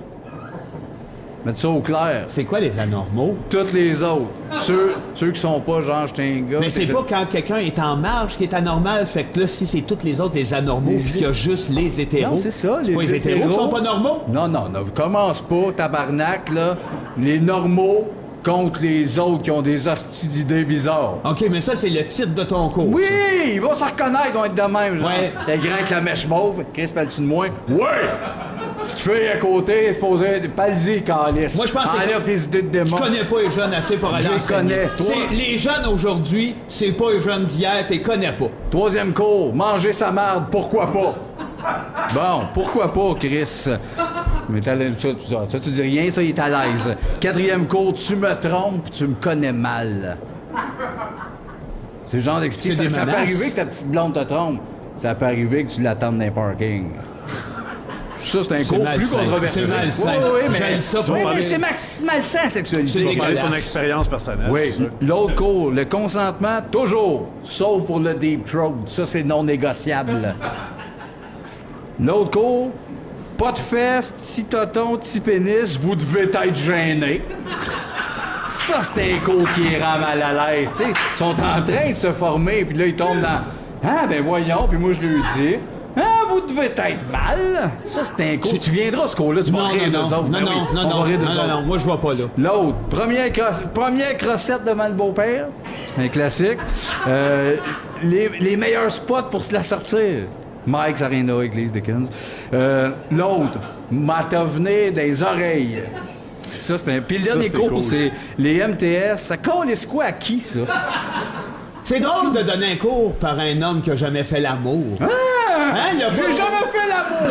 Mettre ça au clair. C'est quoi les anormaux? Toutes les autres. Ceux qui sont pas genre, j'étais un gars. Mais c'est pas quand quelqu'un est en marge qui est anormal. Fait que là, si c'est toutes les autres, les anormaux, puis qu'il y a juste les hétéros. Non, c'est ça. C'est pas les hétéros qui sont pas normaux? Non, commence pas, tabarnak, là. Les normaux contre les autres qui ont des hosties d'idées bizarres. OK, mais ça, c'est le titre de ton cours. Oui! Ils vont se reconnaître, ils vont être de même, genre. Ouais. Les grands avec la mèche mauve. Chris, parles-tu de moi? Ouais! Petite fille à côté, supposée. Parle-y, calice. Moi, je pense que enlève tes idées de démon. Tu connais pas les jeunes assez pour aller Je les enseigner. connais. Toi? Les jeunes aujourd'hui, c'est pas les jeunes d'hier, t'es connais pas. Troisième cours, manger sa marde, pourquoi pas? Bon, pourquoi pas, Chris? Mais ça, tu dis rien, ça, il est à l'aise. Quatrième cours, tu me trompes, tu me connais mal. C'est le genre d'explication. Ça peut arriver que ta petite blonde te trompe. Ça peut arriver que tu l'attendes dans un parking. Ça, c'est un cours plus controversé. C'est malsain. Oui, mais j'aime ça. Mais c'est malsain, la sexualité. Tu vas parler de ton expérience personnelle. Oui. L'autre cours, le consentement, toujours. Sauf pour le deep throat. Ça, c'est non négociable. L'autre cours, pas de fesses, petit toton, petit pénis, vous devez être gêné. Ça, c'est un cours qui rend mal à l'aise, tu sais. Ils sont en train de se former, puis là, ils tombent dans... Ah, ben voyons, puis moi, je lui dis... Ah, vous devez être mal. Ça, c'est un cours. Tu viendras à ce cours-là, tu vas rire d'eux autres. Non, moi, je vois pas là. L'autre, première crossette devant le beau-père, un classique. Les meilleurs spots pour se la sortir. Mike's Arena, Église Dickens. L'autre, m'attavenir des oreilles. Ça, c'est un... Puis le dernier cours, cool. C'est les MTS. Ça calisse quoi à qui, ça? C'est drôle de donner un cours par un homme qui a jamais fait l'amour. Ah! Hein, j'ai jamais fait l'amour!